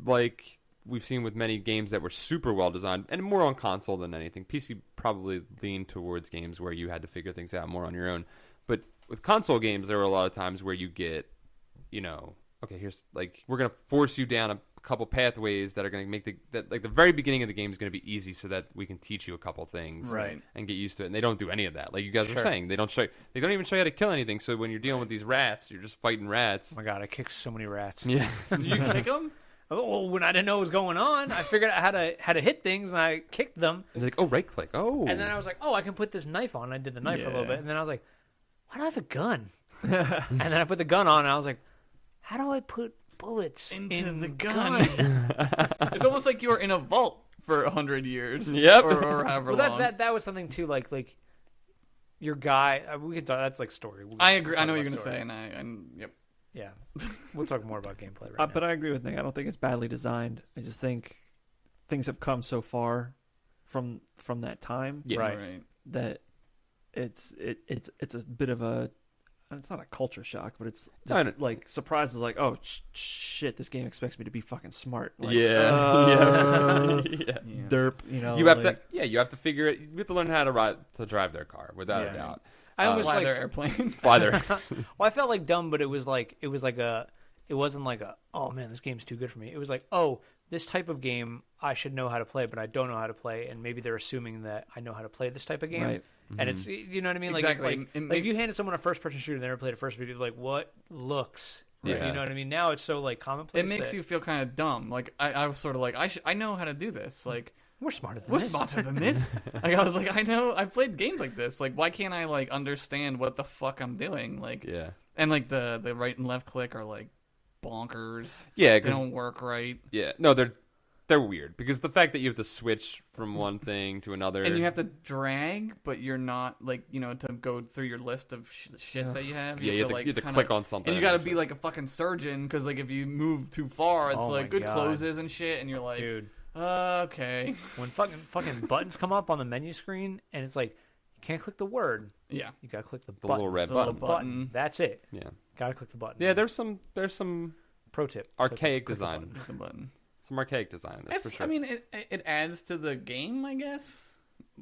like we've seen with many games that were super well designed and more on console than anything. PC probably leaned towards games where you had to figure things out more on your own. But with console games, there were a lot of times where you get, okay, here's like we're gonna force you down a couple pathways that are gonna make the very beginning of the game is gonna be easy so that we can teach you a couple things Right. and get used to it. And they don't do any of that. Like you guys Sure. were saying, they don't even show you how to kill anything. So when you're dealing with these rats, you're just fighting rats. Oh my god, I kicked so many rats. Yeah. You kick them? Oh, well, when I didn't know what was going on, I figured out how to hit things, and I kicked them. And they're like, oh, right click. Oh. And then I was like, oh, I can put this knife on. I did the knife for a little Yeah. bit, and then I was like, why do I have a gun? And then I put the gun on, and I was like, how do I put bullets Into in the gun? It's almost like you were in a vault for 100 years. Yep. Or however Well, long. that was something too, like your guy. We could talk. That's like story. I agree. I Talk know what you're about gonna story. say, and yep. Yeah, we'll talk more about gameplay right now. But I agree with Nick. I don't think it's badly designed. I just think things have come so far from that time Yeah. Right. that it's a bit of a, it's not a culture shock, but it's I just know. like surprises, like, oh shit, this game expects me to be fucking smart. Like, yeah. yeah. Yeah. Derp, You have like, you have to figure it. You have to learn how to drive their car without Yeah. a doubt. I almost Fly like their airplane. Fly there. Well, I felt like dumb, but it wasn't like a, oh man, this game's too good for me. It was like, oh, this type of game I should know how to play, but I don't know how to play, and maybe they're assuming that I know how to play this type of game. Right. And it's, you know what I mean? Like, Exactly. like, It like make- if you handed someone a first-person shooter and they never played a first-person shooter, like, what looks? Yeah. You know what I mean? Now it's so like commonplace. It makes that you feel kind of dumb. Like I was sort of like I know how to do this. Like we're smarter than we're this. smarter than this. Like I was like I played games like this. Like why can't I like understand what the fuck I'm doing? Like Yeah. and like the right and left click are like bonkers. Yeah. They 'Cause- don't work right. yeah. No, they're weird because the fact that you have to switch from one thing to another, And you have to drag, but you're not like to go through your list of shit that you have. you have to, like you have to kinda- click on something. And you got to be like a fucking surgeon because like if you move too far, it's Oh my like good God. closes and shit, and you're like, Dude, okay, when fucking buttons come up on the menu screen and it's like you can't click the word, yeah. you gotta click the button. little red The little button. button. That's it. Yeah. Gotta click the button. Yeah. There's some Pro tip: archaic click the design. button. With the button. Some archaic design. That's for sure. I mean, it adds to the game, I guess.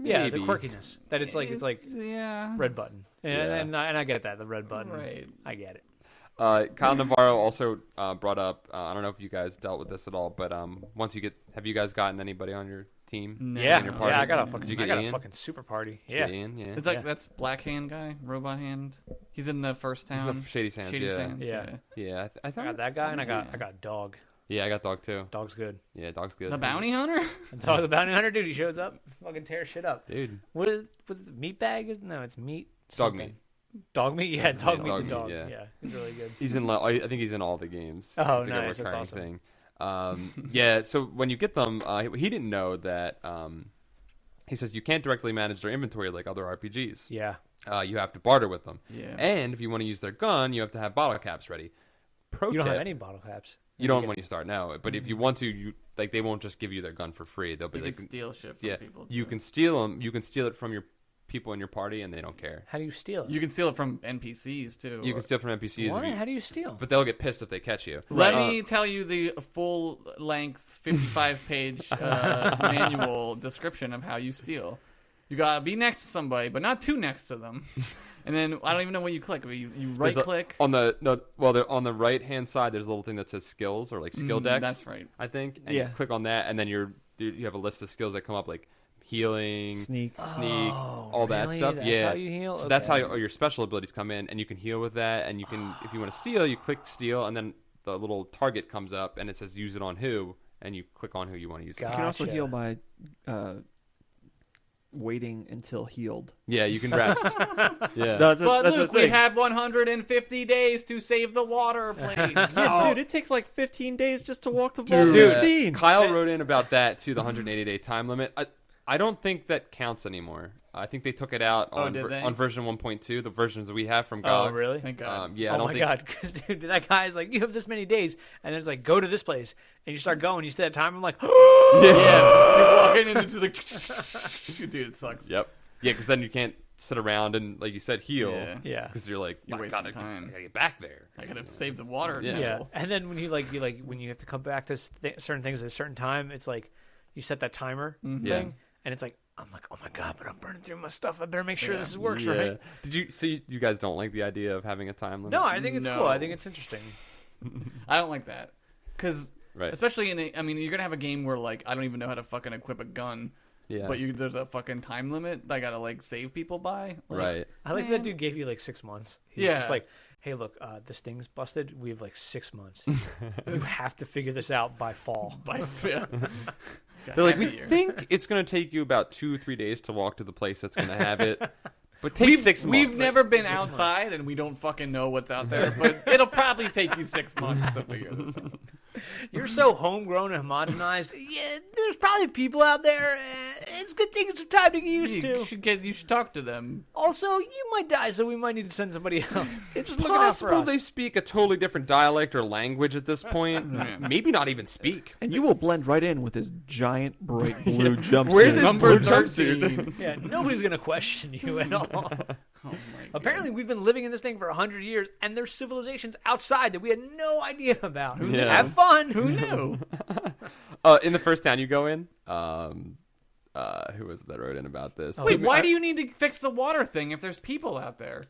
Yeah, Maybe. the quirkiness that it's like yeah, red button, and I get that, the red button. right. I get it. Kyle Navarro also brought up. I don't know if you guys dealt with this at all, but once you have you guys gotten anybody on your team? No. Yeah, in your party? yeah, I got a Did fucking, you get I got a Ian? fucking super party. Did you Yeah, get Ian? Yeah. It's like Yeah. that's Black Hand guy, Robot Hand. He's in the first He's town. the Shady Sands. Shady yeah. Sands. Yeah. Yeah. I I thought. got that guy, and I got Yeah. I got dog. Yeah, I got dog too. Dog's good. Yeah, dog's good. The bounty hunter. Dog, the bounty hunter dude, he shows up, fucking tears shit up. Dude. What is was it meat bag? No, it's meat. Dog something. meat. Dog meat. Yeah, dog meat. Dog The meat, dog. yeah. Yeah, he's really good. He's in. I think he's in all the games. Oh, It's like nice, a that's recurring awesome. thing. Yeah. So when you get them, he didn't know that. He says you can't directly manage their inventory like other RPGs. Yeah. You have to barter with them. Yeah. And if you want to use their gun, you have to have bottle caps ready. Pro You don't tip, have any bottle caps. You don't when you start now, but if you want to, you like they won't just give you their gun for free. They'll be You like, could steal shit from yeah, people. you too. can steal them. You can steal it from your people in your party, and they don't care. How do you steal it? You can steal it from NPCs too. You can steal from NPCs, What? if you- How do you steal? but they'll get pissed if they catch you. Let me tell you the full-length 55-page manual description of how you steal. You gotta be next to somebody, but not too next to them. And then I don't even know what you click. But you right click. On on the right hand side. There's a little thing that says skills or like skill decks. That's right. I think. And Yeah. you click on that, and then you have a list of skills that come up like healing, sneak. all that really? stuff. That's yeah, how you heal? So that's how Okay. all your special abilities come in, and you can heal with that. And you can, if you want to steal, you click steal, and then the little target comes up, and it says use it on who, and you click on who you want to use. Got it. You can also Gotcha. heal by waiting until healed. Yeah, you can rest. Yeah. That's But that's Luke, the we thing. have 150 days to save the water, please. Yeah, dude, it takes like 15 days just to walk to Dude, Vault 15. Kyle wrote in about that too, the 180-day time limit. I don't think that counts anymore. I think they took it out on did they? on version 1.2, the versions that we have from Oh, GOG. really? Thank God. Yeah, I Oh don't my think. god! Because dude, that guy's like, you have this many days, and then it's like, go to this place, and you start going. You set a time. I'm like, Yeah, you're walking into the dude. It sucks. Yep. Yeah, because then you can't sit around and, like you said, heal. Yeah. yeah, Because you're like, You're I wasting gotta, time. I gotta get back there. I gotta save the water. Yeah. yeah. temple. And then when you when you have to come back to certain things at a certain time, it's like you set that timer thing, Yeah. and it's like, I'm like, oh my god, but I'm burning through my stuff. I better make sure Yeah. this works Yeah. right. Did you? So you guys don't like the idea of having a time limit? No, I think it's No. cool. I think it's interesting. I don't like that because, Right. especially I mean, you're gonna have a game where like I don't even know how to fucking equip a gun, Yeah. but there's a fucking time limit that I gotta like save people by. Like, Right. I like that dude gave you like 6 months. He's Yeah. just like, hey, look, this thing's busted. We have like 6 months. You have to figure this out by fall. By yeah. They're like, we Heavier. think it's going to take you about 2 or 3 days to walk to the place that's going to have it, but take 6 months. We've never been outside and we don't fucking know what's out there, but it'll probably take you 6 months to figure this out. You're so homegrown and homogenized. Yeah, there's probably people out there. It's good taking some time to get used You to. should talk to them. Also, you might die, so we might need to send somebody else. It's Just looking out for possible us. they speak a totally different dialect or language at this point. Yeah. Maybe not even speak. And you will blend right in with his giant bright blue jumpsuit. Wear this Number blue 13. Yeah, nobody's gonna question you at all. Oh my Apparently, we've been living in this thing for 100 years, and there's civilizations outside that we had no idea about. Who knew? Yeah. Have fun. Who knew? In the first town you go in, who was it that wrote in about this? Oh, Wait, why do you need to fix the water thing if there's people out there?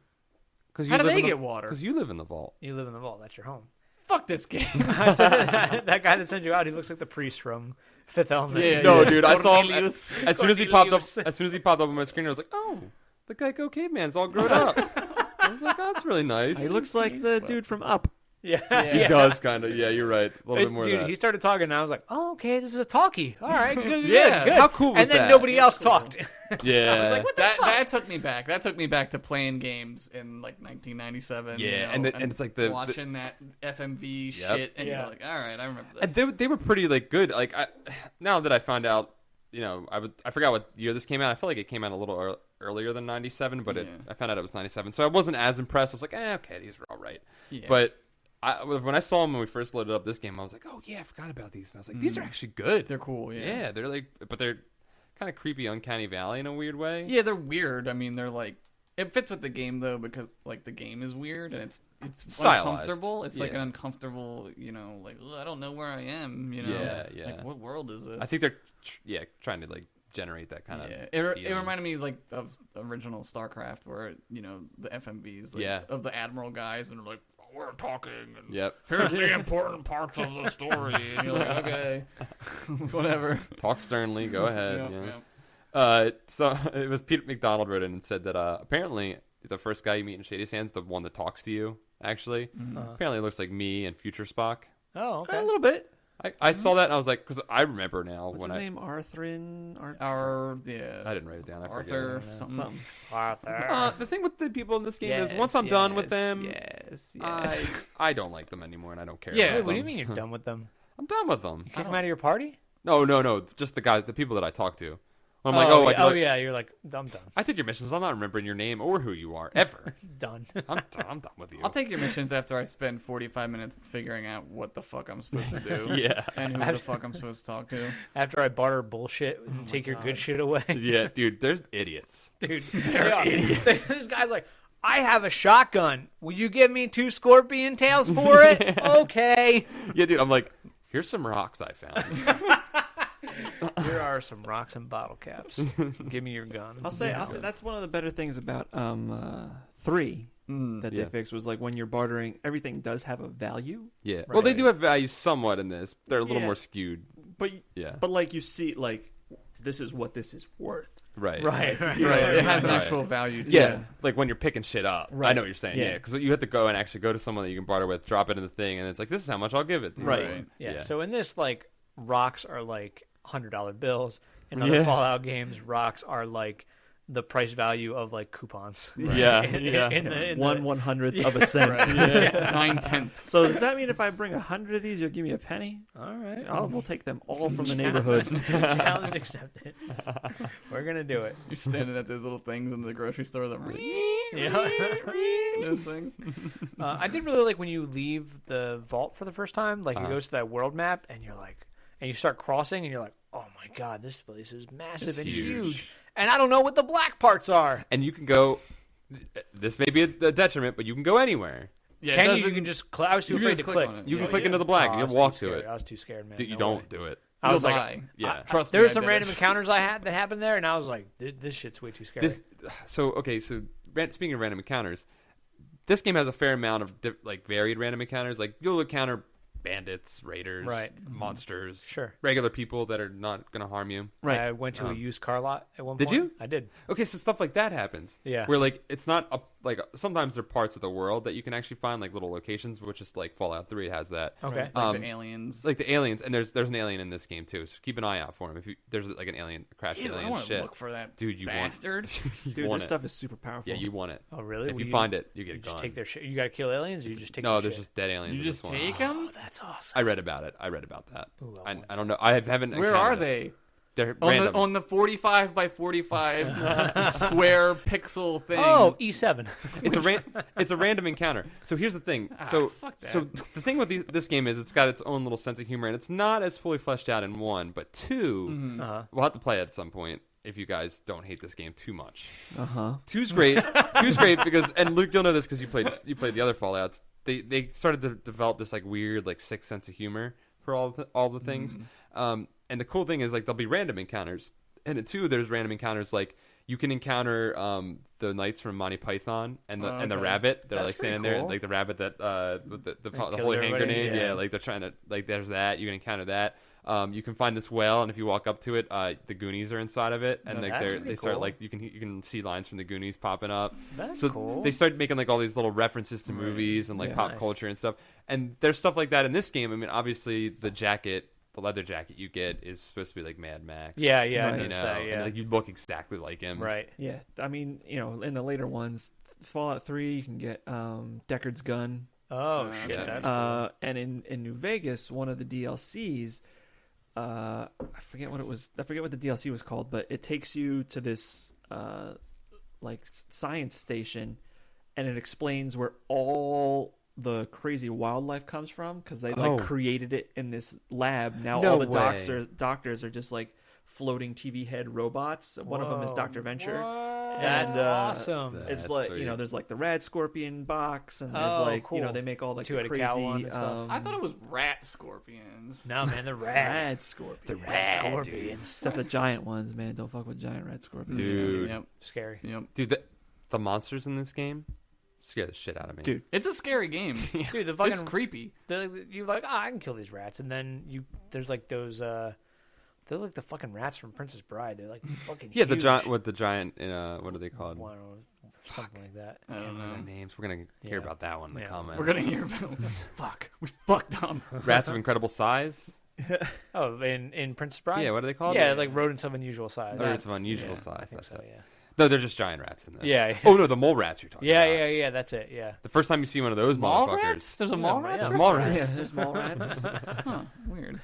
Because How do they get water? Because you live in the vault. You live in the vault. That's your home. Fuck this game. I said that guy that sent you out, he looks like the priest from Fifth Element. Yeah, No, yeah. dude, I saw him Cornelius. as soon as he popped up. Cornelius. As soon as he popped up on my screen, I was like, "Oh, the Geico caveman's all grown up." I was like, "Oh, that's really nice." He looks like the dude from Up. Yeah. He does kind of. Yeah, you're right. A little bit more Dude, of that. he started talking, and I was like, "Oh, okay, this is a talkie. All right, good, Yeah, good. how cool was And then that? nobody else talked. Yeah. That took me back. That took me back to playing games in like 1997. Yeah, you know, and it's like the watching that FMV Yep. shit, and Yeah. you're like, all right, I remember And this. they were pretty like good. Like now that I found out, I forgot what year this came out. I felt like it came out a little earlier than 97, but Yeah. I found out it was 97. So I wasn't as impressed. I was like, okay, these are all right. Yeah. But when I saw them when we first loaded up this game, I was like, oh yeah, I forgot about these. And I was like, these are actually good. They're cool. Yeah. Yeah, they're like, but they're kind of creepy, uncanny valley in a weird way. Yeah, they're weird. I mean, they're like it fits with the game though because like the game is weird and it's Stylized. uncomfortable. It's like Yeah. an uncomfortable, like "Ugh, I don't know where I am. Yeah. Like what world is this? I think they're trying to like generate that kind of. Yeah, it reminded me like of original StarCraft where the FMVs of the Admiral guys and they're like we're talking and Yep. here's the important parts of the story and you're like okay whatever. Talk sternly. Go ahead. Yeah, yeah. yeah. So it was Peter McDonald wrote in and said that apparently the first guy you meet in Shady Sands, the one that talks to you, actually, apparently looks like me and Future Spock. Oh, okay. A little bit. I saw that and I was like, because I remember now What's when his name? Arthrin? I didn't write it down. I Arthur forget. something. The thing with the people in this game is once I'm done with them, yes. I don't like them anymore and I don't care. Yeah. about Wait, what do you them. mean you're done with them? I'm done with them. You kick them out of your party? No, just the people that I talk to. I'm like, yeah, you're like, I'm done. I take your missions. I'm not remembering your name or who you are ever. Done. I'm done with you. I'll take your missions after I spend 45 minutes figuring out what the fuck I'm supposed to do. Yeah. And who the fuck I'm supposed to talk to. After I barter bullshit and take your good shit away. Yeah, dude, there's idiots. Dude, they're idiots. This guy's like, I have a shotgun. Will you give me 2 scorpion tails for it? Okay. Yeah, dude, I'm like, here's some rocks I found. Here are some rocks and bottle caps. Give me your gun. I'll say that's one of the better things about 3 that they Yeah. fixed was like when you're bartering, everything does have a value. Yeah. Well, they do have value somewhat in this. They're a little Yeah. more skewed. But Yeah. but like you see, like this is what this is worth. Right. Right. Right. It has an Right. actual value to Yeah. it. Like when you're picking shit up. I Right. know what you're saying. Yeah. Yeah. Because you have to go and actually go to someone that you can barter with, drop it in the thing, and it's like, this is how much I'll give it. Right. Right. Yeah. Yeah. So in this, like, rocks are like $100 bills. in other Yeah. Fallout games, rocks are like the price value of like coupons. Yeah, in the- 1/100th of a cent. Right. Yeah. 9/10. So does that mean if I bring 100 of these, you'll give me a penny? All right. We'll take them all from the neighborhood. Challenge accepted. We're gonna do it. You're standing at those little things in the grocery store that Yeah. those things. I did really like when you leave the vault for the first time. Like, it Uh-huh. goes to that world map, and you're like, and you start crossing, and you're like, oh my god, this place is massive It's and huge. huge. And I don't know what the black parts are. And you can go. This may be a detriment, but you can go anywhere. Yeah, Can it you? doesn't- You can just. I was too you can afraid just to click click. on it. You can Yeah, click yeah. into the black, Oh, and I you was walk too to scared. it. I was too scared, man. Dude, you No don't way. do it. I was You'll like, die. Yeah. Trust there me, were some I did random it. encounters that happened there, and I was like, this shit's way too scary. So speaking of random encounters, this game has a fair amount of varied random encounters. Like, you'll encounter bandits, raiders, Right. monsters, Sure. regular people that are not going to harm you. Right. I went to a used car lot at one Did point. you? I did. Okay, so stuff like that happens. Yeah. Where, like, it's not sometimes there are parts of the world that you can actually find, like, little locations, which is like Fallout 3 has that. Okay. Like the aliens. Like the aliens, and there's an alien in this game too, so keep an eye out for him. If there's like an alien, a crashed Ew, I alien want to shit, look for that dude, you bastard. want, Dude, want this it. stuff is super powerful. Yeah, you want it. Oh, really? If Will you find it, you get you a just gun. take their shit. You gotta kill aliens, or you just take No, their there's shit? just dead aliens. You in just this one. take them? Oh, that's awesome. I read about it. I read about that. Ooh, I don't know. I haven't. Where encountered are it. they? They're On random. the 45 by 45 square pixel thing. Oh, E7. It's a random encounter. So here's the thing. So fuck that. so the thing with this game is it's got its own little sense of humor, and it's not as fully fleshed out in 1, but 2. Uh-huh. We'll have to play it at some point if you guys don't hate this game too much. Uh-huh. 2's great. 2's great because, and Luke, you'll know this because you played the other Fallouts. They started to develop this like weird like sixth sense of humor for all the things. And the cool thing is like there'll be random encounters, and in 2 there's random encounters like you can encounter the knights from Monty Python and the Okay. rabbit that are That's like standing pretty there, cool. like the rabbit that with the kills holy hand everybody, grenade. yeah. Yeah, like they're trying to like there's that. You can encounter that. You can find this whale, and if you walk up to it, the Goonies are inside of it, and Oh, like that's they pretty start cool. like you can see lines from the Goonies popping up. That's So cool. they start making like all these little references to movies and like Yeah. pop Nice. culture and stuff. And there's stuff like that in this game. I mean, obviously the leather jacket you get is supposed to be like Mad Max. Yeah, I Right. You noticed know, that. Yeah, and like you look exactly like him. right. Yeah, I mean, in the later ones, Fallout 3, you can get Deckard's gun. Oh shit, yeah. that's cool. And in New Vegas, one of the DLCs, I forget what it was. I forget what the DLC was called, but it takes you to this like science station, and it explains where all the crazy wildlife comes from because they Oh. created it in this lab. Now No all the way. doctors are just like floating TV head robots. One of them is Whoa. Dr. Venture. That's And, awesome. That- It's That's like sweet. there's like the rad scorpion box, and there's Oh, like cool. they make all like the Two-headed crazy. cow one and stuff. I thought it was rat scorpions. No, man, the rat. rad scorpion. The rat scorpions. Except the giant ones, man. Don't fuck with giant red scorpions. Dude. Yep. Scary. Yep. Dude, the monsters in this game scare the shit out of me. Dude. It's a scary game. Dude, the fucking It's creepy. you're like, I can kill these rats, and then there's like those they're like the fucking rats from Princess Bride. They're like fucking Yeah, the huge. giant what are they called? Well, I don't know, something like that. I don't know. Their names. We're gonna Yeah. hear about that one in the Yeah. comments. We're gonna hear about fuck. We fucked up. Rats of incredible size. Oh, in Princess Bride. Yeah, what are they called? Yeah, like rodents of unusual size. Rodents of unusual yeah, size. I think That's so. it. Yeah. No, they're just giant rats in this. Yeah. Oh no, the mole rats you're talking Yeah, about. yeah. That's it. Yeah. The first time you see one of those Mall motherfuckers. rats? There's a mall rat? yeah. There's mall rats. Yeah, there's mall rats. Huh, weird.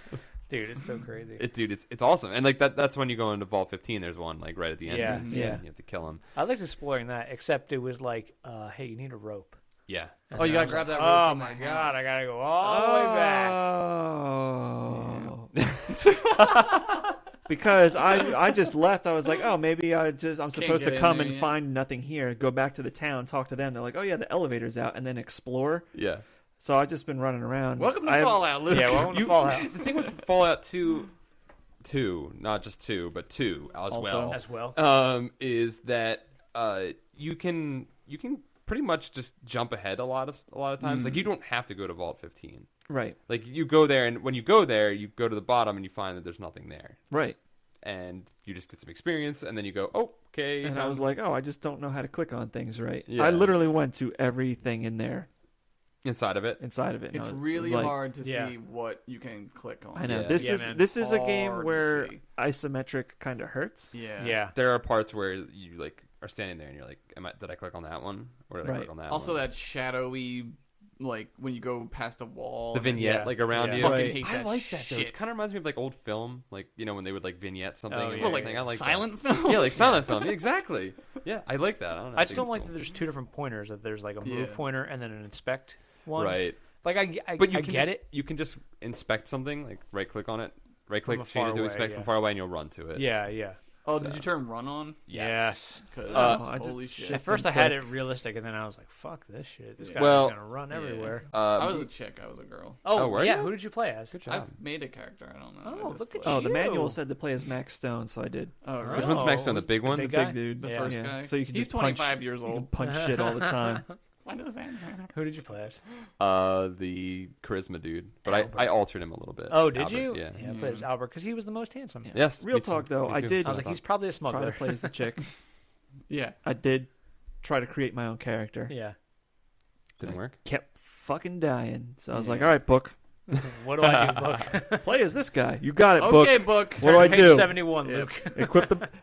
Dude, it's so crazy. It's awesome. And like that's when you go into Vault 15, there's one like right at the Yeah, entrance. yeah. You have to kill him. I liked exploring that, except it was like, hey, you need a rope. Yeah. And Oh, you then I gotta was grab like, that rope Oh from my the god, house. I gotta go all the way back. Oh. Because I just left. I was like, oh, maybe I'm supposed get to in come there, and yeah. find nothing here. Go back to the town, talk to them. They're like, oh yeah, the elevator's out, and then explore. Yeah. So I've just been running around. Welcome to I have- Fallout, Luke. Yeah, welcome to Fallout The thing with Fallout 2, not just 2, but 2 as Also. well. as well. Is that you can pretty much just jump ahead a lot of times. Like you don't have to go to Vault 15. Right, Like you go there, and when you go there, you go to the bottom and you find that there's nothing there, right. and you just get some experience, and then you go, oh, okay. And I was like, oh, I just don't know how to click on things right. Yeah. I literally went to everything in there. inside of it. It's No, really like- hard to Yeah. see what you can click on. I know Yeah. this is a Hard game to where see. isometric kind of hurts. Yeah. Yeah. There are parts where you like are standing there and you're like, did I click on that one or did I Right. click on that Also, one? that shadowy, like when you go past a wall. The vignette Yeah. like around Yeah. you. Fucking Right. hate I that like that though. It shit. kind of reminds me of like old film, like when they would like vignette something. Oh, and yeah, Well, everything. like I like silent that. film. Yeah, like silent film. Yeah, exactly. Yeah, I like that. I don't know. I think just don't it's like cool. that there's two different pointers. That there's like a move Yeah. pointer and then an inspect one. Right. Like I But you I can get just, it. You can just inspect something, like right click on it, right click, From change far it to away, inspect yeah. from far away, and you'll run to it. Yeah, yeah. Oh, So- did you turn run on? Yes. 'Cause I just holy shit. shift At first I and had it click. realistic, and then I was like, "Fuck this shit! This Yeah. guy's Well- gonna run Yeah. everywhere." I was a chick. I was a girl. Oh, were yeah. you? Who did you play as? Good job. I've made a character. I don't know. Oh, I just, look at like- Oh, the you. manual said to play as Max Stone, so I did. Oh, Which really? Which one's Max Stone? The who's big one? big Big guy? dude. The Yeah. first Yeah. guy. So you can He's just punch- 25 years You can old. punch shit all the time. Why does that matter? Who did you play as? The charisma dude, but I altered him a little bit. Oh, did Albert, you? Yeah. I played as Albert because he was the most handsome. Yeah. Yes. Real me too. talk, though, Me I too. did- I was like, he's probably a Try smuggler. to play as the chick. Yeah. I did try to create my own character. Yeah. Didn't work. Kept fucking dying. So I was like, Yeah. all right, book. What do I do, Book? Play as this guy. You got it, Okay, book. book. What do I Page do? 71, Yeah. Luke.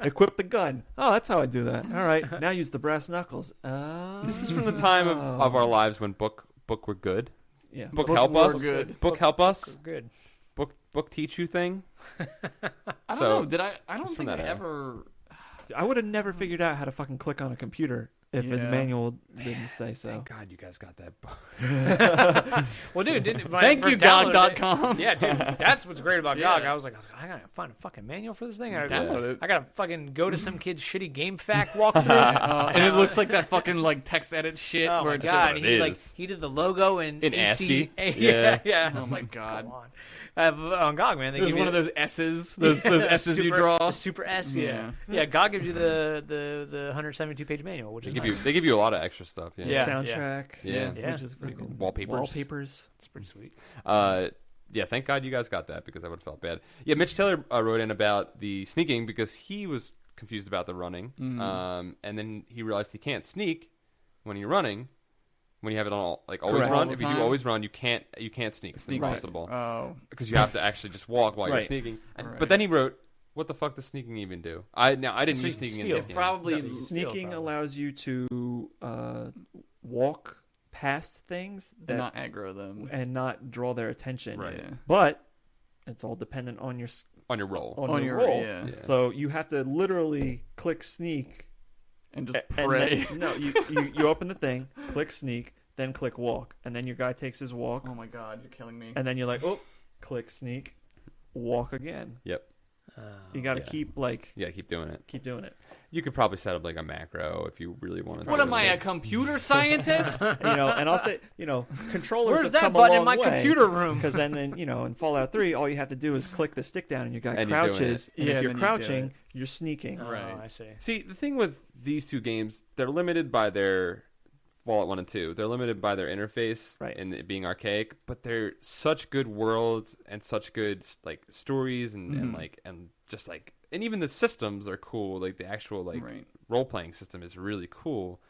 Equip the gun. Oh, that's how I do that. All right. Now use the brass knuckles. This is from the time of our lives when book were good. Yeah. Book Book help were us. good. Book help us. Good. Book teach you thing. I don't So, know. Did I? I don't it's from think I that era. ever. I would have never figured out how to fucking click on a computer if the Yeah. manual didn't say so. Thank God you guys got that book. Well, dude, when I Thank you, first downloaded it- GOG.com. Yeah, dude, that's what's great about Yeah. GOG. I was like, I gotta find a fucking manual for this thing. Download it. I gotta fucking go to some kid's shitty game fact walkthrough. And it looks like that fucking like text edit shit. Oh where my it's god! it He like is. he did the logo in ASCII? Yeah, yeah. Oh I was my like, God. come on. On GOG, man, they There's give one you of those S's. Those S's you draw. the super S. Yeah, yeah. GOG gives you the 172 page manual, which They is give nice. you they give you a lot of extra stuff. Yeah. Yeah. Soundtrack. Yeah. Which is pretty cool. Wallpapers. Wallpapers. It's pretty sweet. Yeah, thank God you guys got that because I would have felt bad. Yeah, Mitch Taylor wrote in about the sneaking because he was confused about the running, and then he realized he can't sneak when you're running. When you have it on always Correct. run, All the if you do time? always run, you can't sneak. It's Sneak. impossible Oh. because you have to actually just walk while you're Right. sneaking. Right. But then he wrote, "What the fuck does sneaking even do?" I didn't use sneaking in steal. this game. Probably No. Sneaking Steal, allows you to walk past things that not aggro them. and not draw their attention. Right. Yeah. But it's all dependent on your on your roll. on your roll. yeah. Yeah. So you have to literally click sneak. And just and pray. then- no, you open the thing, click sneak, then click walk, and then your guy takes his walk, Oh my god, you're killing me. and then you're like, oh, click sneak, walk again. Yep. You got to Yeah. keep Yeah, keep doing it. doing it. You could probably set up like a macro if you really wanted to. What am I, a computer scientist? And I'll say, controllers Where's have that come button a in long my way. computer room? Because then, in Fallout 3, all you have to do is click the stick down, and your guy And you're doing crouches. it. And Yeah, if you're then you do crouching, it. you're sneaking. Oh, Right. I see. See, the thing with these two games, they're limited by their Fallout 1 and 2. They're limited by their interface Right. and it being archaic, but they're such good worlds and such good like stories and even the systems are cool. Like the actual Right. role playing system is really cool.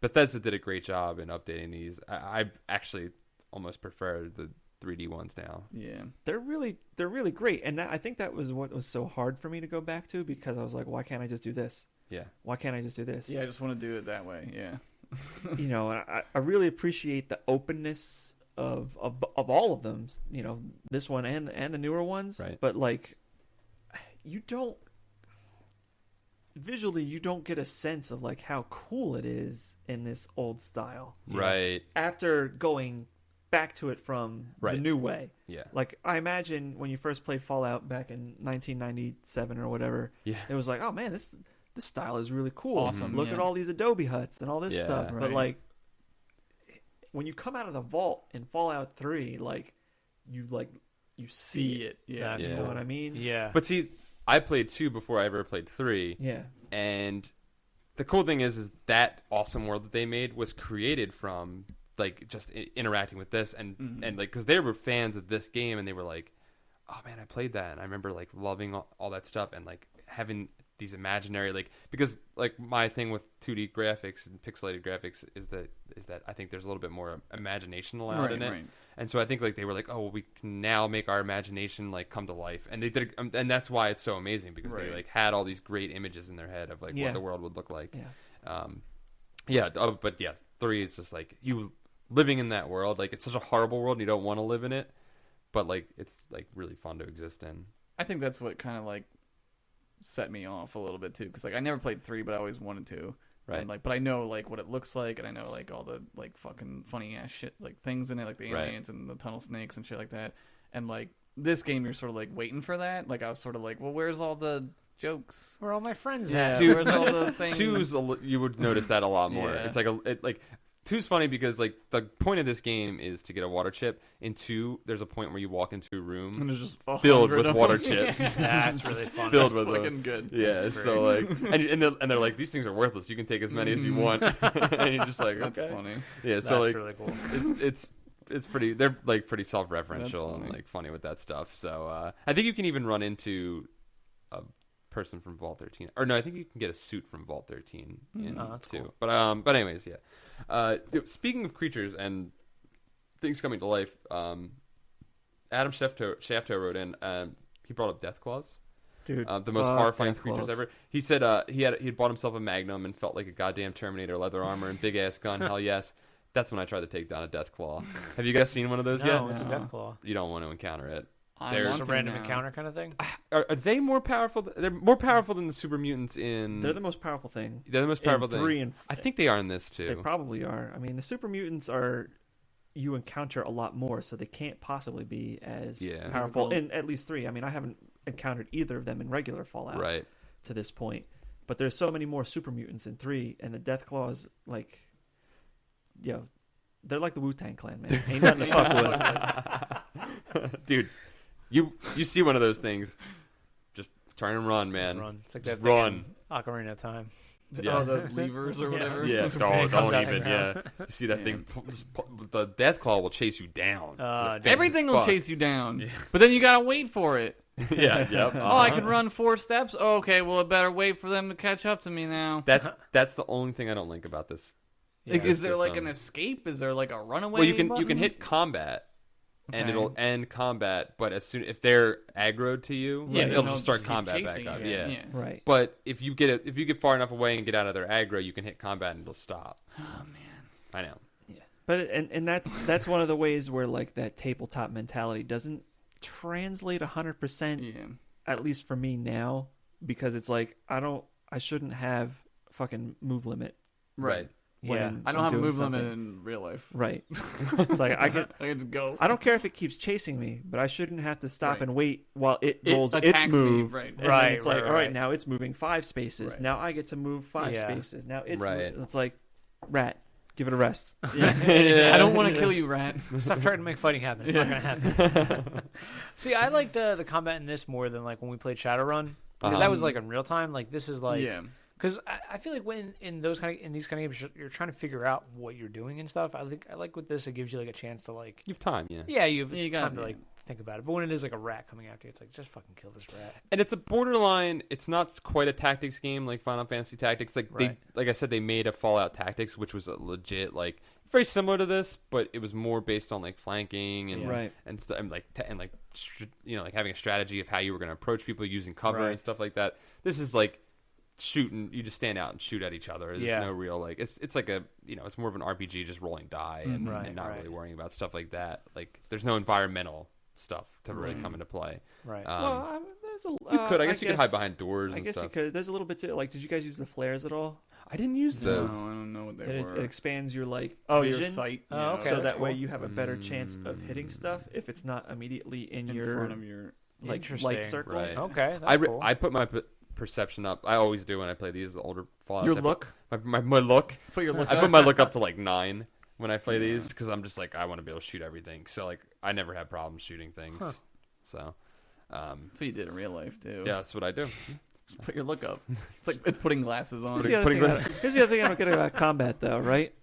Bethesda did a great job in updating these. I actually almost prefer the 3D ones now. Yeah. They're really great, and I think that was what was so hard for me to go back to, because I was like, why can't I just do this? Yeah. Why can't I just do this? Yeah, I just want to do it that way. Yeah. And I really appreciate the openness of all of them. This one and the newer ones. Right. But you don't get a sense of like how cool it is in this old style. Right. After going back to it from the Right. new way. Yeah. Like, I imagine when you first played Fallout back in 1997 or whatever, Yeah. it was like, oh man, this style is really cool. Awesome, Look yeah. at all these Adobe huts and all this Yeah, stuff. But right. when you come out of the vault in Fallout 3, you see it. Yeah. That's You Yeah. know what I mean? Yeah. But see, I played 2 before I ever played 3. Yeah. And the cool thing is that awesome world that they made was created from like just interacting with this and like because they were fans of this game and they were like, oh man, I played that and I remember like loving all that stuff and like having these imaginary because my thing with 2D graphics and pixelated graphics is that I think there's a little bit more imagination allowed in it. Right. And so I think they were like, oh, well, we can now make our imagination come to life, and they did, and that's why it's so amazing because they had all these great images in their head of what the world would look like. But 3 is just you living in that world. It's such a horrible world, and you don't want to live in it, but it's really fun to exist in. I think that's what kind of set me off a little bit too, because I never played 3, but I always wanted to. Right. And, but I know what it looks like, and I know all the fucking funny ass shit things in it, the aliens and the tunnel snakes and shit like that. And this game, you're sort of like waiting for that. I was sort of like, well, where's all the jokes? Where all my friends Yeah, at? where's all the things? 2's you would notice that a lot more. Yeah. It's 2's funny because the point of this game is to get a water chip. In 2, there's a point where you walk into a room And there's just filled 100 with of water them. chips. That's really fun. Filled That's with fucking them. good. Yeah, That's so and they're like, these things are worthless. You can take as many as you want, and you're just like, That's okay. funny. Yeah, That's so really cool. it's pretty. They're pretty That's self-referential funny. and funny with that stuff. So I think you can even run into a person from Vault 13, or no, I think you can get a suit from Vault 13 in that's 2. cool. But anyways, yeah. Speaking of creatures and things coming to life, Adam Shafto wrote in. He brought up Deathclaws. Dude, The most horrifying Deathclaws. creatures ever. He said he had bought himself a Magnum and felt like a goddamn Terminator, leather armor and big ass gun. Hell yes. That's when I tried to take down a Deathclaw. Have you guys seen one of those No, yet? it's a No. Deathclaw. You don't want to encounter it. There's It's a random encounter kind of thing. Are they more powerful? They're more powerful than the super mutants in. They're the most powerful thing. They're the most powerful in thing. 3 and I think they are in this they too. probably are. I mean, the super mutants are you encounter a lot more, so they can't possibly be as Yeah. powerful Difficult. in at least 3. I mean, I haven't encountered either of them in regular Fallout Right. to this point, but there's so many more super mutants in 3, and the Deathclaws, they're like the WuTang Clan, man. Ain't nothing to fuck with. Dude, you see one of those things, just turn and run, man. Run. It's like Just that thing run. in Ocarina of Time. Yeah. Oh, the levers or Yeah. whatever. Yeah, It don't comes out even. the Yeah, ground. you see that Yeah. thing? The Deathclaw will chase you down. Dude. Everything will Fuck. chase you down, but then you gotta wait for it. Yeah, yep. Oh, I can run 4 steps. Oh, okay, well, I better wait for them to catch up to me now. That's the only thing I don't like about this. Is there system. an escape? Is there a runaway? Well, you can button? hit combat, and Okay. it'll end combat. But if they're aggroed to you, Yeah, it'll they'll just start keep combat back chasing up. you. Yeah. Right. But if you get far enough away and get out of their aggro, you can hit combat and it'll stop. Oh man. I know. But and that's one of the ways where that tabletop mentality doesn't translate 100%, Yeah. at least for me now, because it's I shouldn't have fucking move limit. Right. when Yeah. I don't I'm have a doing move something. limit in real life. Right. It's I can. I can just go. I don't care if it keeps chasing me, but I shouldn't have to stop Right. and wait while it It rolls its attacks me, move. right. And then Right, it's right, all right, right. now it's moving 5 spaces. Right. Now I get to move 5 Yeah. spaces. Now it's Right. it's like, rat, give it a rest. I don't want to kill you, rat. Stop trying to make fighting happen. It's not going to happen. See, I liked the combat in this more than when we played Shadowrun, because that was in real time. This is Yeah. because I feel like when in these kind of games you're trying to figure out what you're doing and stuff. I like with this, it gives you a chance to You've time, yeah. you have You gotta time to be. think about it. But when it is a rat coming after you, it's just fucking kill this rat. And it's a borderline. It's not quite a tactics game like Final Fantasy Tactics. Right. Like I said, they made a Fallout Tactics, which was a legit very similar to this, but it was more based on flanking and Right. and stuff, and having a strategy of how you were going to approach people using cover Right. and stuff like that. This is shooting. You just stand out and shoot at each other. There's Yeah. no real it's it's more of an RPG, just rolling die and, Right, and not right. really worrying about stuff like that. There's no environmental stuff to really come into play. Right. There's a. You could, I guess, you could hide behind doors. I and guess stuff. you could. There's a little bit to did you guys use the flares at all? I didn't use No, those. I don't know what they It were. expands your Oh, vision. your sight. Oh, Yeah. okay. So that's that way cool. you have a better chance of hitting stuff if it's not immediately in your front of your. Interesting. light circle. Right. Okay, that's cool. I put my perception up. I always do when I play these older Fallouts. Your I put look. my look. Put your look. I up. put my look up to 9 when I play Yeah. these because I'm just I want to be able to shoot everything. So I never have problems shooting things. Huh. So That's what you did in real life too. yeah, that's what I do. Just put your look up. It's putting glasses on. Here's the other thing here's the other thing I don't get about combat, though. Right?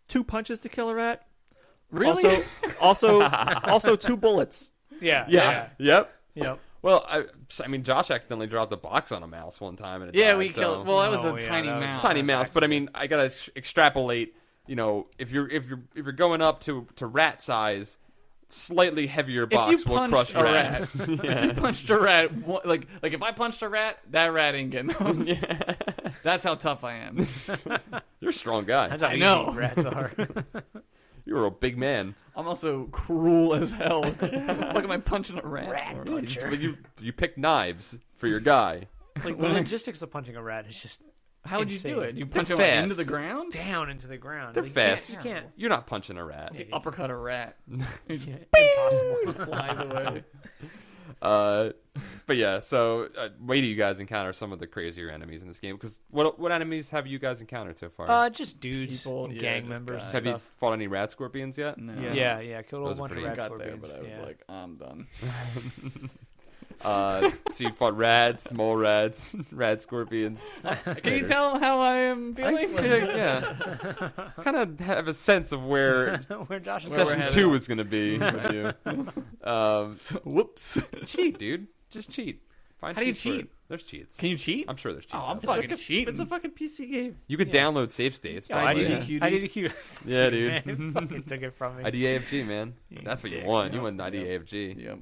2 punches to kill a rat. Really? Also 2 bullets. yeah. Yep. Yep. Well, I mean, Josh accidentally dropped a box on a mouse one time, and it Yeah, died, we so. killed. Well, that was Oh, a yeah, tiny that was mouse. Tiny mouse, but I mean, I gotta extrapolate. You know, if you're going up to rat size, slightly heavier box If you will crush punched a rat, Yeah. if you punched a rat, like if I punched a rat, that rat ain't getting up. That's how tough I am. You're a strong guy. That's how I easy know. rats are. You're a big man. I'm also cruel as hell. What the fuck am I punching a rat? Rat for? puncher. But you pick knives for your guy. Like the logistics of punching a rat is just How would you do insane. it? You punch They're him like, fast. into the ground? down into the ground. They're Like, fast. You can't. You're not punching a rat. Yeah. Uppercut a rat. You can't. Impossible. Flies away. But yeah, so wait till you guys encounter some of the crazier enemies in this game. Because what enemies have you guys encountered so far? Just dudes, People, and yeah, gang just members. guys. And have you stuff. fought any rat scorpions yet? No. Yeah, killed a Those whole are bunch of pretty- rat I got there, scorpions. but I was yeah. like, I'm done. So you fought rats, mole rats, rat scorpions. Can you tell how I am I feeling? feel like, yeah. Kind of have a sense of where Where Josh is Where we're session headed. 2 is going to be with you. Whoops. Cheat, dude. Just cheat. Find How do you cheats for it. cheat? There's cheats. Can you cheat? I'm sure there's cheats. Oh, I'm out there. fucking cheating. It's a fucking PC game. You could download save states. Oh, I probably. did a cutie. Yeah, dude. Man, fucking took it from me. IDAFG, man. That's what you dick. want. You Yep. want IDAFG. Yep.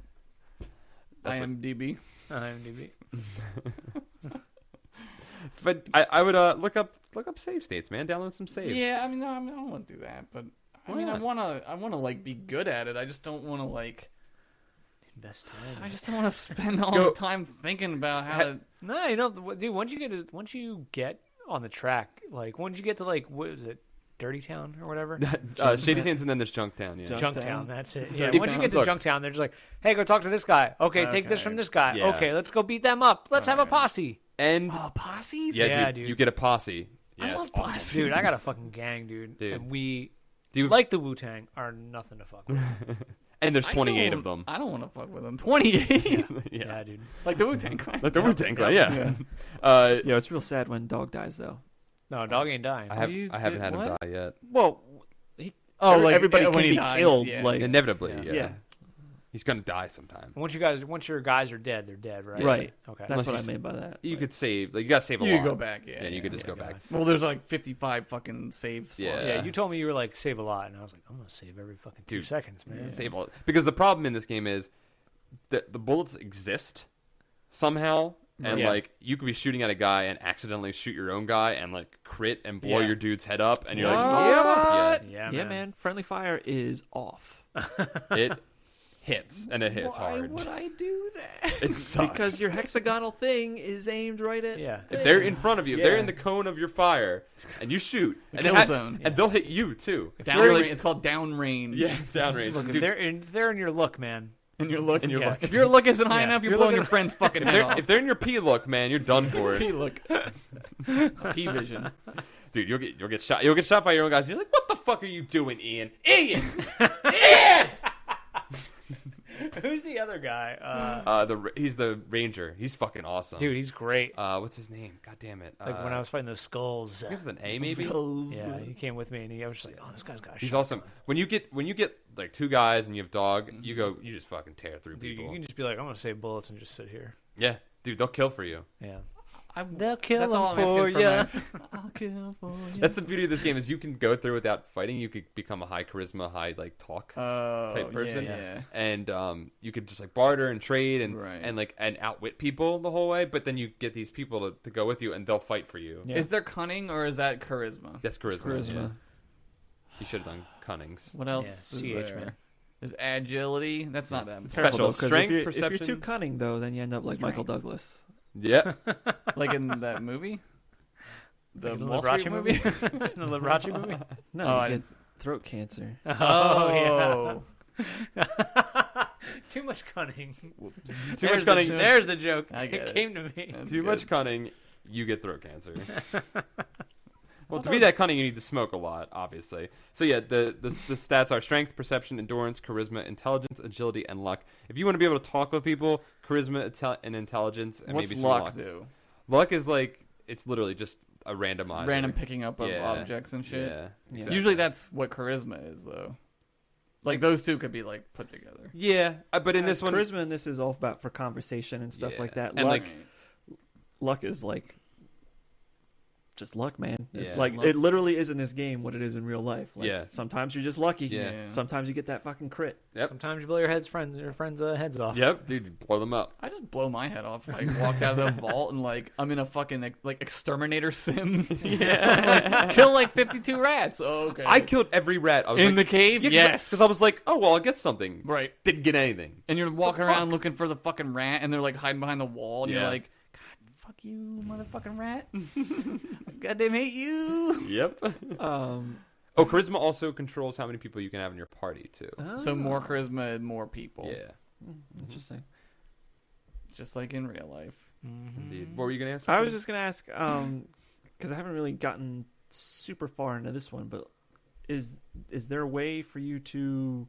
That's what- IMDb. IMDb. But I would look up save states, man. Download some saves. Yeah, I mean, no, I don't want to do that, but I Why mean, I not? wanna like be good at it. I just don't want to like. Best time. I just don't want to spend all Go- the time thinking about how to. No, you know, dude. Once you get on the track, like once you get to like what is it, Dirty Town or whatever, Shady Sands, and then there's Junktown. Yeah. Junktown. That's it. Yeah. Dirty Once you Town. get to Look. Junktown, they're just like, hey, go talk to this guy. Okay, take this Okay. from this guy. Yeah. Okay, let's go beat them up. Let's have a Alright. posse. And Oh, posses. yeah, Yeah, dude, dude. you get a posse. Yeah, I it's love awesome. posses. Dude, I got a fucking gang, dude. Dude. And we, Do you- like the WuTang, are nothing to fuck with. And there's I 28 don't- of them. I don't want to fuck with them. 28. Yeah, dude. Like the WuTang Clan. Like the WuTang Clan, yeah. Yeah, it's real sad when dog dies though. No, dog ain't dying. I You haven't did had him what? die yet. Well, Oh, like everybody when can he be dies, killed. yeah. Like Inevitably, Yeah. yeah. He's gonna die sometime. Once your guys are dead, they're dead, right? Right. Okay. that's Unless what you I s- mean by that. You Like, could save. Like you gotta save a You lot. could go back, yeah. Yeah, you could just yeah, go back. Well, there's like 55 fucking save slots. Yeah. Yeah, you told me you were like save a lot, and I was like, I'm gonna save every fucking 2 Dude. seconds, man. Save all because the problem in this game is that the bullets exist somehow, and Yeah. like you could be shooting at a guy and accidentally shoot your own guy and like crit and blow Yeah. your dude's head up, and you're What? like, oh, fuck Yeah, yeah, man. Friendly fire is off yeah. It hits and it hits Why hard. would I do that? It sucks because your hexagonal thing is aimed right at. Yeah. if they're in front of you, if they're Yeah. in the cone of your fire, and you shoot, and kill they zone. and they'll hit you too. Down You're range. like- It's called downrange. yeah, downrange. Look, if Dude, they're in your look, man. And your look. And your Yeah. look. If your look isn't high Yeah. enough, you're You're blowing looking- your friend's fucking if head they're, off. if they're in your P look, man, you're done for. P look. P vision. Dude, you'll get shot. You'll get shot by your own guys. And you're like, what the fuck are you doing, Ian? Ian! Who's the other guy? He's the ranger. He's fucking awesome. Dude, he's great. What's his name? God damn it. Like when I was fighting those skulls. I guess with an A maybe. Yeah, he came with me, and I was just like, "Oh, this guy's got." a He's shot. awesome. When you get like 2 guys and you have dog, you just fucking tear through Dude, people. you can just be like, "I'm gonna save bullets and just sit here." Yeah, dude, they'll kill for you. Yeah. They'll kill That's them all I'm for asking ya. I'll kill for you. That's the beauty of this game is you can go through without fighting. You could become a high charisma, high like talk type person, Yeah. and you could just like barter and trade and Right. and outwit people the whole way. But then you get these people to go with you, and they'll fight for you. Yeah. Is there cunning or is that charisma? That's charisma. Charisma. Yeah. You should have done Cunnings. What else Yeah, is CH, there? man. Is agility? That's not them. Special Terrible, though, 'cause strength, if you're perception. too cunning, though, then you end up like Michael Douglas. Yeah. Like in that movie? The Like in Wall Street Liberace movie? the Liberace movie. No, Oh, I you didn't- get throat cancer. Oh, Too much cunning. Too much cunning. There's the joke. I get it. came to me. That's Too good. much cunning, you get throat cancer. Well, to be that cunning, you need to smoke a lot, obviously. So yeah, the stats are strength, perception, endurance, charisma, intelligence, agility, and luck. If you want to be able to talk with people, charisma and intelligence, and What's maybe some luck luck. do? Luck is like it's literally just a randomizer. Random picking up of Yeah. objects and shit. Yeah. Yeah. exactly. Usually that's what charisma is, though. Like those two could be like put together. Yeah, but in this one, charisma in this is all about for conversation and stuff like that. And luck is like just luck, man. Yeah. Like Luck. it literally is in this game what it is in real life. Like, Yeah. sometimes you're just lucky. Yeah. Sometimes you get that fucking crit. Yep. Sometimes you blow your friends' heads off. Yep, dude, blow them up. I just blow my head off. I walked out of the vault and like I'm in a fucking like exterminator sim. Like, kill like 52 rats. Oh, okay. I killed every rat. I was in like, the cave. yeah, Yes. because I was like, oh well, I'll get something. Right. Didn't get anything. And you're walking around looking for the fucking rat, and they're like hiding behind the wall, and Yeah. you're like, God, fuck you, motherfucking rat. I goddamn hate you. Yep. Um, Oh, charisma also controls how many people you can have in your party too. So more charisma and more people. Yeah, interesting. Just like in real life. indeed. What were you gonna ask? I was just gonna ask, because I haven't really gotten super far into this one, but is there a way for you to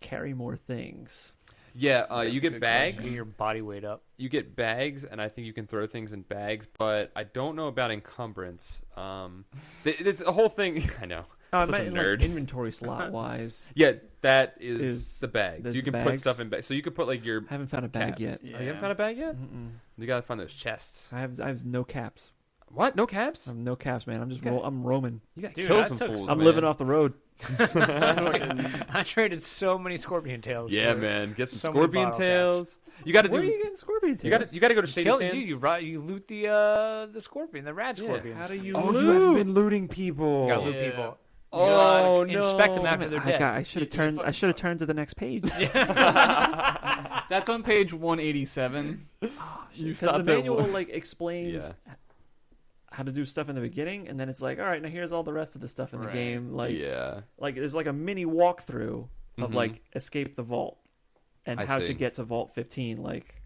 carry more things? Yeah, you get bags. Get your body weight up. You get bags, and I think you can throw things in bags, but I don't know about encumbrance. The whole thing, I know. I Such a meant nerd. like inventory slot wise. Yeah, that is the bags. there's You the can put bags. stuff in bags. So you could put like your. I haven't found a bag caps. yet. Yeah. Oh, you haven't found a bag yet? Mm-mm. You gotta find those chests. I have no caps. What? No caps? I have no caps, man. I'm just Okay. I'm roaming. You gotta Dude, kill that some took fools. I'm man. living off the road. I traded so many scorpion tails. Yeah, for- man. Get some so many scorpion bottle tails. You gotta do. Where are you getting scorpion tails? You gotta go to Shady Kill, Sands. you loot the scorpion, the rad Yeah. scorpions. How do you Oh, loot? you haven't been looting people. You gotta loot Yeah. people. Oh You gotta inspect them no. after they're dead. I should have turned. I should have turned to the next page. That's on page 187. You Because stopped the at manual one. like explains how to do stuff in the beginning, and then it's like, all right, now here's all the rest of the stuff in the Right. game. Like, Yeah. like there's like a mini walkthrough of Mhm. like escape the vault and I how see. to get to Vault 15. Like,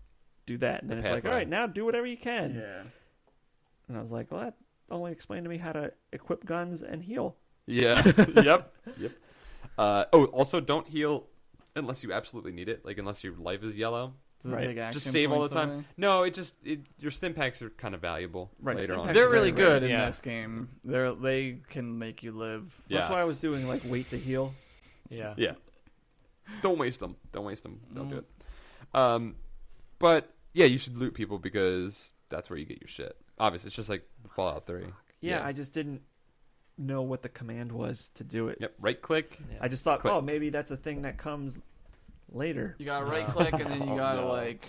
do that, and then The it's like, all pathway. right, now do whatever you can. Yeah. And I was like, well, that only explained to me how to equip guns and heal. Yeah. Yep. Also, don't heal unless you absolutely need it. Like unless your life is yellow. Does it Right. take action Just save all the points time. away? No, your stim packs are kind of valuable Right, later stim on. packs They're are really very rare. good in Yeah. this game. They can make you live. That's why I Yes. was doing like wait to heal. Yeah. Yeah. Don't waste them. Don't Mm. do it. But yeah, you should loot people because that's where you get your shit. Obviously, it's just like Fallout 3. Yeah, I just didn't know what the command was to do it. Yep. Right click. Yeah. I just thought, Click. oh, maybe that's a thing that comes later. You gotta right click and then you Oh, gotta no. like,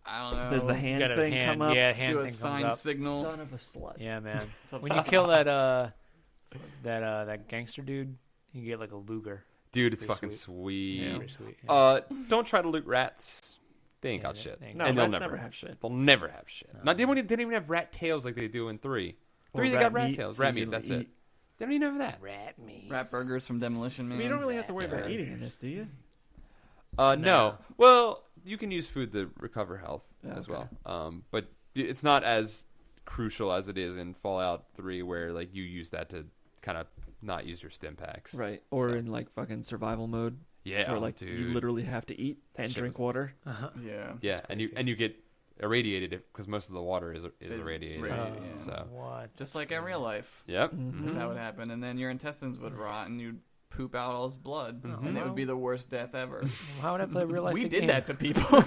I don't know. Does the You hand got a thing hand, come up? yeah, hand do a thing comes sign up. signal? Son of a slut. Yeah, man. It's a When you kill that gangster dude, you get like a Luger. Dude, it's Pretty fucking sweet. sweet. Pretty sweet. Yeah. Don't try to loot rats. They ain't Yeah, got they- shit. they ain't No, And they'll rats never- never have shit. They'll never have shit. No. Not, they didn't even have rat tails like they do in 3. 3, Or they got rat meat, tails. so Rat you meat, can that's eat. it. They don't even have that. Rat meat. Rat burgers from Demolition I Man. mean, you don't really have to worry about Yeah. eating in this, do you? No. Well, you can use food to recover health Yeah, as okay. well. But it's not as crucial as it is in Fallout 3 where like you use that to kind of not use your stim packs. Right. Or So- in like fucking survival mode, Yeah. where like dude. you literally have to eat and Shit drink was- water. Uh-huh. Yeah. Yeah, and you get irradiated because most of the water is irradiated. radiated, Oh, yeah. So what? Just like in real life. yep. Mhm. That would happen, and then your intestines would rot, and you'd poop out all his blood, Mhm. and it would be the worst death ever. How would I play real life? We game? did that to people.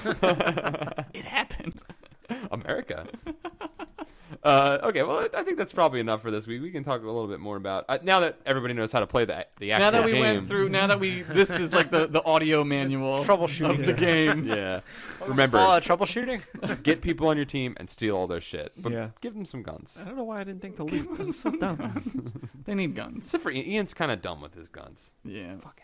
It happened. America. Okay, well, I think that's probably enough for this week. We can talk a little bit more about now that everybody knows how to play the actual Now that we game. went through, this is like the audio manual Troubleshooting. of the game. Yeah. Remember, troubleshooting. get people on your team and steal all their shit, but Yeah. give them some guns. I don't know why I didn't think to loot. I'm so dumb. They need guns. Except for Ian's kind of dumb with his guns. Yeah. Fucking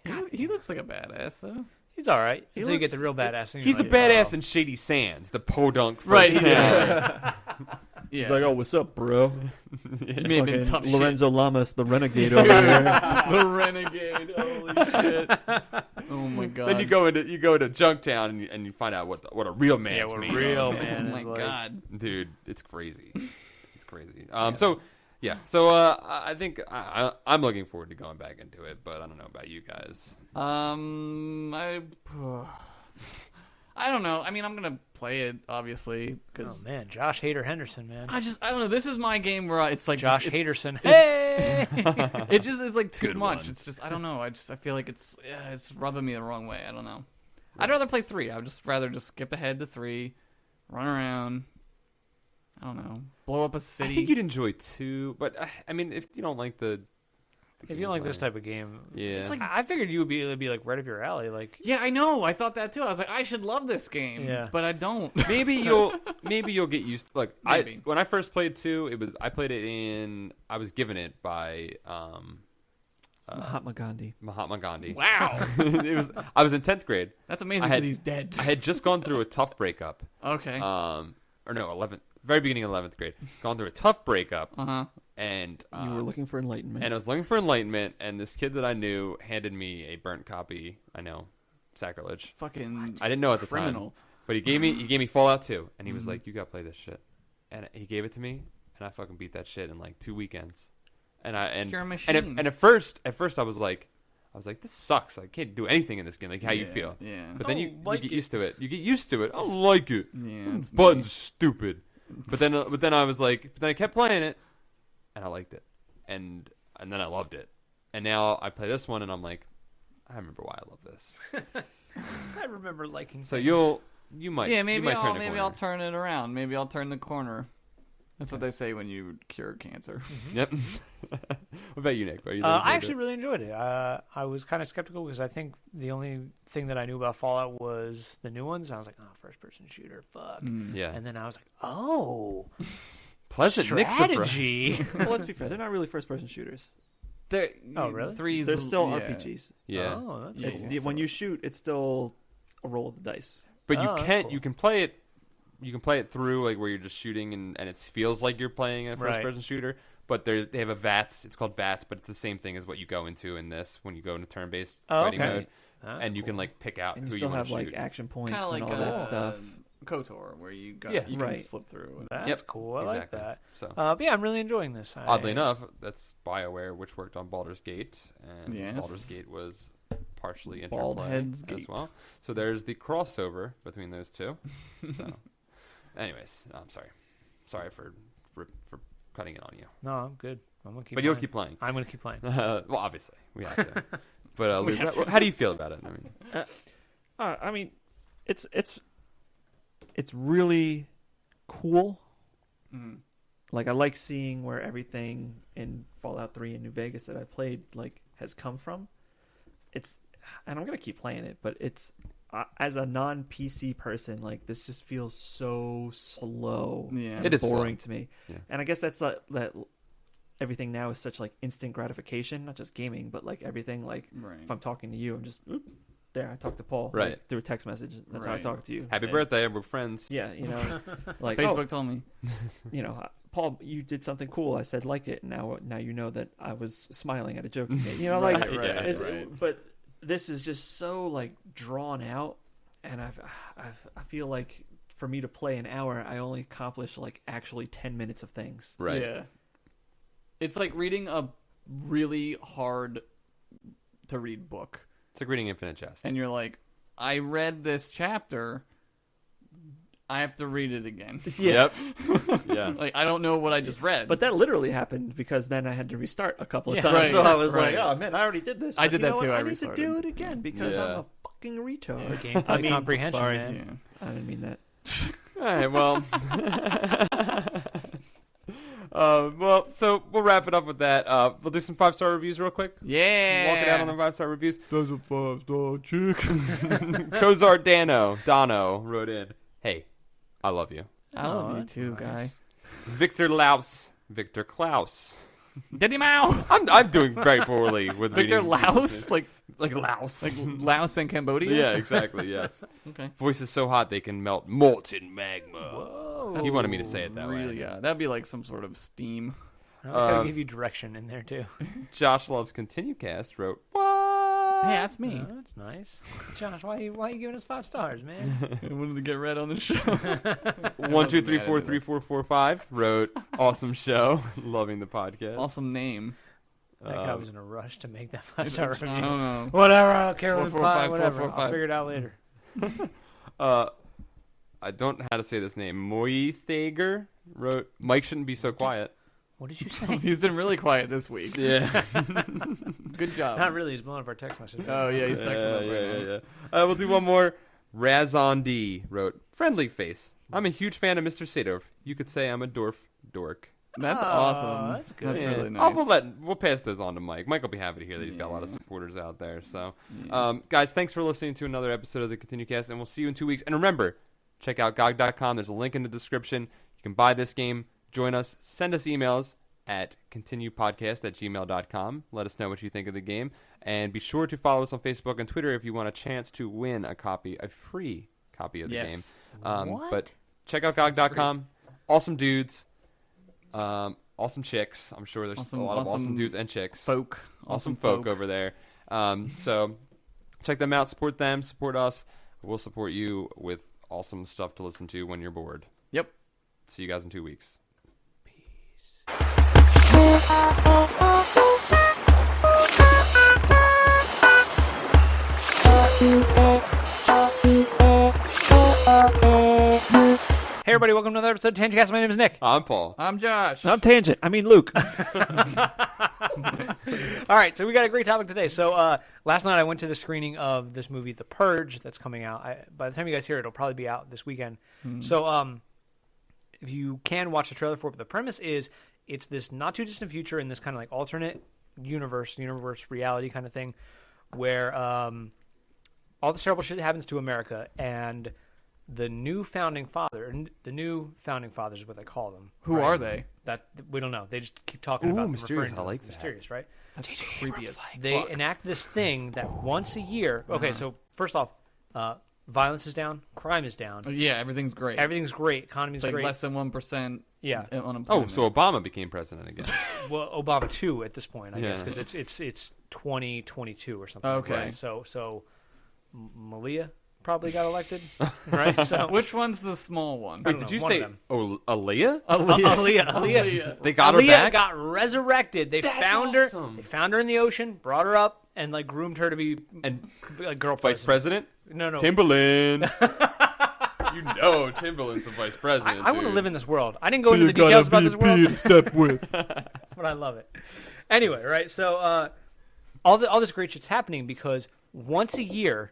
Ian. God, he looks like a badass though. He's all right. He Until you get looks- the real badass. and He's a you're like, badass oh. in Shady Sands, the podunk first Right, he town. Yeah. He's like, oh, what's up, bro? He may have been Fucking tough Lorenzo Lamas, the renegade over here. the renegade. Holy shit. Oh my god. Then you go to Junktown and you find out what a real man's Yeah, what a made real of. man Oh my is like. god. Dude, it's crazy. It's crazy. So I think I'm looking forward to going back into it, but I don't know about you guys. I don't know. I mean, I'm gonna play it obviously Oh because man, Josh Hader Henderson, man. I don't know. This is my game where it's like Josh it's, Haderson. Hey. it just is like too Good much. one. It's just I don't know. I feel like it's rubbing me the wrong way. I don't know. I'd rather play 3. I would rather just skip ahead to 3, run around. I don't know. Blow up a city. I think you'd enjoy 2, but I mean, if you don't like the If you don't like this type of game, yeah, It's like- I figured you would be it'd be like right up your alley. Like, Yeah, I know. I thought that too. I was like, I should love this game. Yeah. But I don't. maybe you'll get used. Look, Maybe. when I first played 2, I played it I was given it by Mahatma Gandhi. Mahatma Gandhi. Wow. I was in 10th grade. That's amazing I because had- he's dead. I had just gone through a tough breakup. Okay. Or no, 11th, very beginning of 11th grade. Gone through a tough breakup, Uh-huh. and You were looking for enlightenment. and I was looking for enlightenment, and this kid that I knew handed me a burnt copy. I know, sacrilege. Fucking I didn't know at the time, criminal. but he gave me Fallout 2, and he was like, "You gotta play this shit," and he gave it to me, and I fucking beat that shit in like 2 weekends. And You're a and machine. at first I was like, this sucks. I can't do anything in this game. Like, how you feel? Yeah. But then I you don't like get it. used to it. You get used to it. I don't like it. Yeah. It's Button's stupid. But then I was like, but then I kept playing it, and I liked it, and then I loved it, and now I play this one, and I'm like, I remember why I love this. I remember liking. So things. you might maybe turn the maybe corner. I'll turn it around. Maybe I'll turn the corner. That's what they say when you cure cancer. Yep. What about you, Nick? I actually really enjoyed it. I was kind of skeptical because I think the only thing that I knew about Fallout was the new ones. I was like, oh, first-person shooter, fuck. yeah. And then I was like, oh, Pleasant Nick surprise. strategy. Well, let's be fair. They're not really first-person shooters. Oh, really? Three's They're still yeah. RPGs. Yeah. Oh, that's Yeah, cool. It's when you shoot, it's still a roll of the dice. But Oh, that's cool. you can play it. You can play it through like where you're just shooting and it feels like you're playing a Right. first-person shooter. But they have a VATS. It's called VATS, but it's the same thing as what you go into in this when you go into turn-based fighting okay. mode, That's and you can cool. like pick out And who you still want have to like shoot. action points Kind of like and all that stuff. KOTOR, where you got Yeah. you Right. can flip through. That's Yep, cool. I exactly. like that. So But yeah, I'm really enjoying this. oddly enough, that's BioWare, which worked on Baldur's Gate, and Yes. Baldur's Gate was partially Bald Interplay Head's as Gate. well. So there's the crossover between those two. So, anyways, I'm sorry for cutting it on you, No, I'm good. I'm gonna keep. but playing. you'll keep playing. I'm gonna keep playing. Well, obviously we have to. But We Luke, have to. how do you feel about it? I mean, I mean, it's really cool. Mhm. Like I like seeing where everything in Fallout 3 and New Vegas that I played like has come from. And I'm gonna keep playing it, but it's as a non-PC person, like this just feels so slow. Yeah. and It is boring slow. to me. Yeah. And I guess that's that everything now is such like instant gratification, not just gaming, but like everything. Like Right. if I'm talking to you, I'm just there. I talked to Paul Right. like, through a text message. That's how I Right. talk to you. happy And- birthday, we're friends. Yeah, you know, like Facebook told me. you know, Paul, you did something cool. I said liked it. Now you know that I was smiling at a joke. You know, like, Right, right, it's- right. but this is just so like drawn out, and I feel like for me to play an hour, I only accomplish like actually 10 minutes of things. Right. Yeah. It's like reading a really hard to read book. It's like reading Infinite Jest. And you're like, I read this chapter. I have to read it again. Yep. Yeah. Like, I don't know what I just read. But that literally happened because then I had to restart a couple of Yeah. times. Right, so I was right. like, oh man, I already did this. I but did you that know too. what? I I need to restarted. do it again because Yeah. I'm a fucking retard. Gameplay comprehension, sorry. man. Yeah. I didn't mean that. All right. Well. So we'll wrap it up with that. We'll do some 5-star reviews real quick. Yeah. Walk it out on the 5-star reviews. That's a 5-star chick. Kozar Dono wrote in, "Hey, I love you." I love you that's too, nice. guy. Victor Klaus. Daddy Mao. I'm doing very poorly with Victor reading. Laos? Like Laos. Laos and Cambodia? Yeah, exactly. Yes. Okay. Voices so hot they can melt molten magma. Whoa. He wanted me to say it that Really, way. yeah. That'd be like some sort of steam. I gotta give you direction in there too. Josh Loves ContinueCast wrote, "What?" Hey, that's me. Oh, that's nice, Josh. Why you giving us 5 stars, man? I wanted to get read on the show. 123434445 wrote, "Awesome show, loving the podcast." Awesome name. That guy was in a rush to make that 5-star I review. don't know. Whatever, I don't care. 445, Whatever, I'll 445. figure it out later. I don't know how to say this name. Moithager wrote, Mike shouldn't be so quiet. What did you say? He's been really quiet this week. Yeah. Good job. Not really. He's blowing up our text message. Oh, yeah, he's texting us right now. Yeah. We'll do one more. Razon D wrote, friendly face. I'm a huge fan of Mr. Sadov. You could say I'm a dork. That's awesome. That's good. That's Yeah. really nice. We'll pass those on to Mike. Mike will be happy to hear that he's got a lot of supporters out there. So, guys, thanks for listening to another episode of the ContinueCast, and we'll see you in 2 weeks. And remember, check out GOG.com. There's a link in the description. You can buy this game, join us, send us emails at continuepodcast@gmail.com. Let us know what you think of the game. And be sure to follow us on Facebook and Twitter if you want a chance to win a free copy of the game. What? But check out GOG.com. Awesome dudes. Awesome chicks. I'm sure there's a lot of awesome dudes and chicks. Awesome folk over there. So check them out. Support them. Support us. We'll support you with awesome stuff to listen to when you're bored. Yep. See you guys in 2 weeks. Hey, everybody. Welcome to another episode of TangentCast. My name is Nick. I'm Paul. I'm Josh. I'm Tangent. I mean Luke. All right, so we got a great topic today. So last night I went to the screening of this movie, The Purge, that's coming out. By the time you guys hear it, it'll probably be out this weekend. So if you can watch the trailer for it, but the premise is it's this not too distant future in this kind of like alternate universe reality kind of thing where all this terrible shit happens to America, and the new founding fathers is what they call them. Who are they? That we don't know. They just keep talking about them, mysterious. referring to I like them. that. Mysterious, right? That's creepy as They fuck. enact this thing that once a year. Okay, so first off, violence is down, crime is down, Yeah, everything's great. everything's great, economy's It's like great. less than 1% Yeah. Oh, unemployment. so Obama became president again. Well, Obama too at this point, I guess, Yeah. because it's 2022 or something. Okay. Right? So Malia probably got elected, right? So Which one's the small one? I don't Did know, you one say of them. Aaliyah? Aaliyah. They got her Aaliyah back? got resurrected. They That's found awesome. her. They found her in the ocean, brought her up, and like groomed her to be And a girl Vice president? No. Timberland. You know Timberland's the vice president. I want to dude. live in this world. I didn't go into the details about this world, step with. but I love it. Anyway, right? So all this great shit's happening because once a year,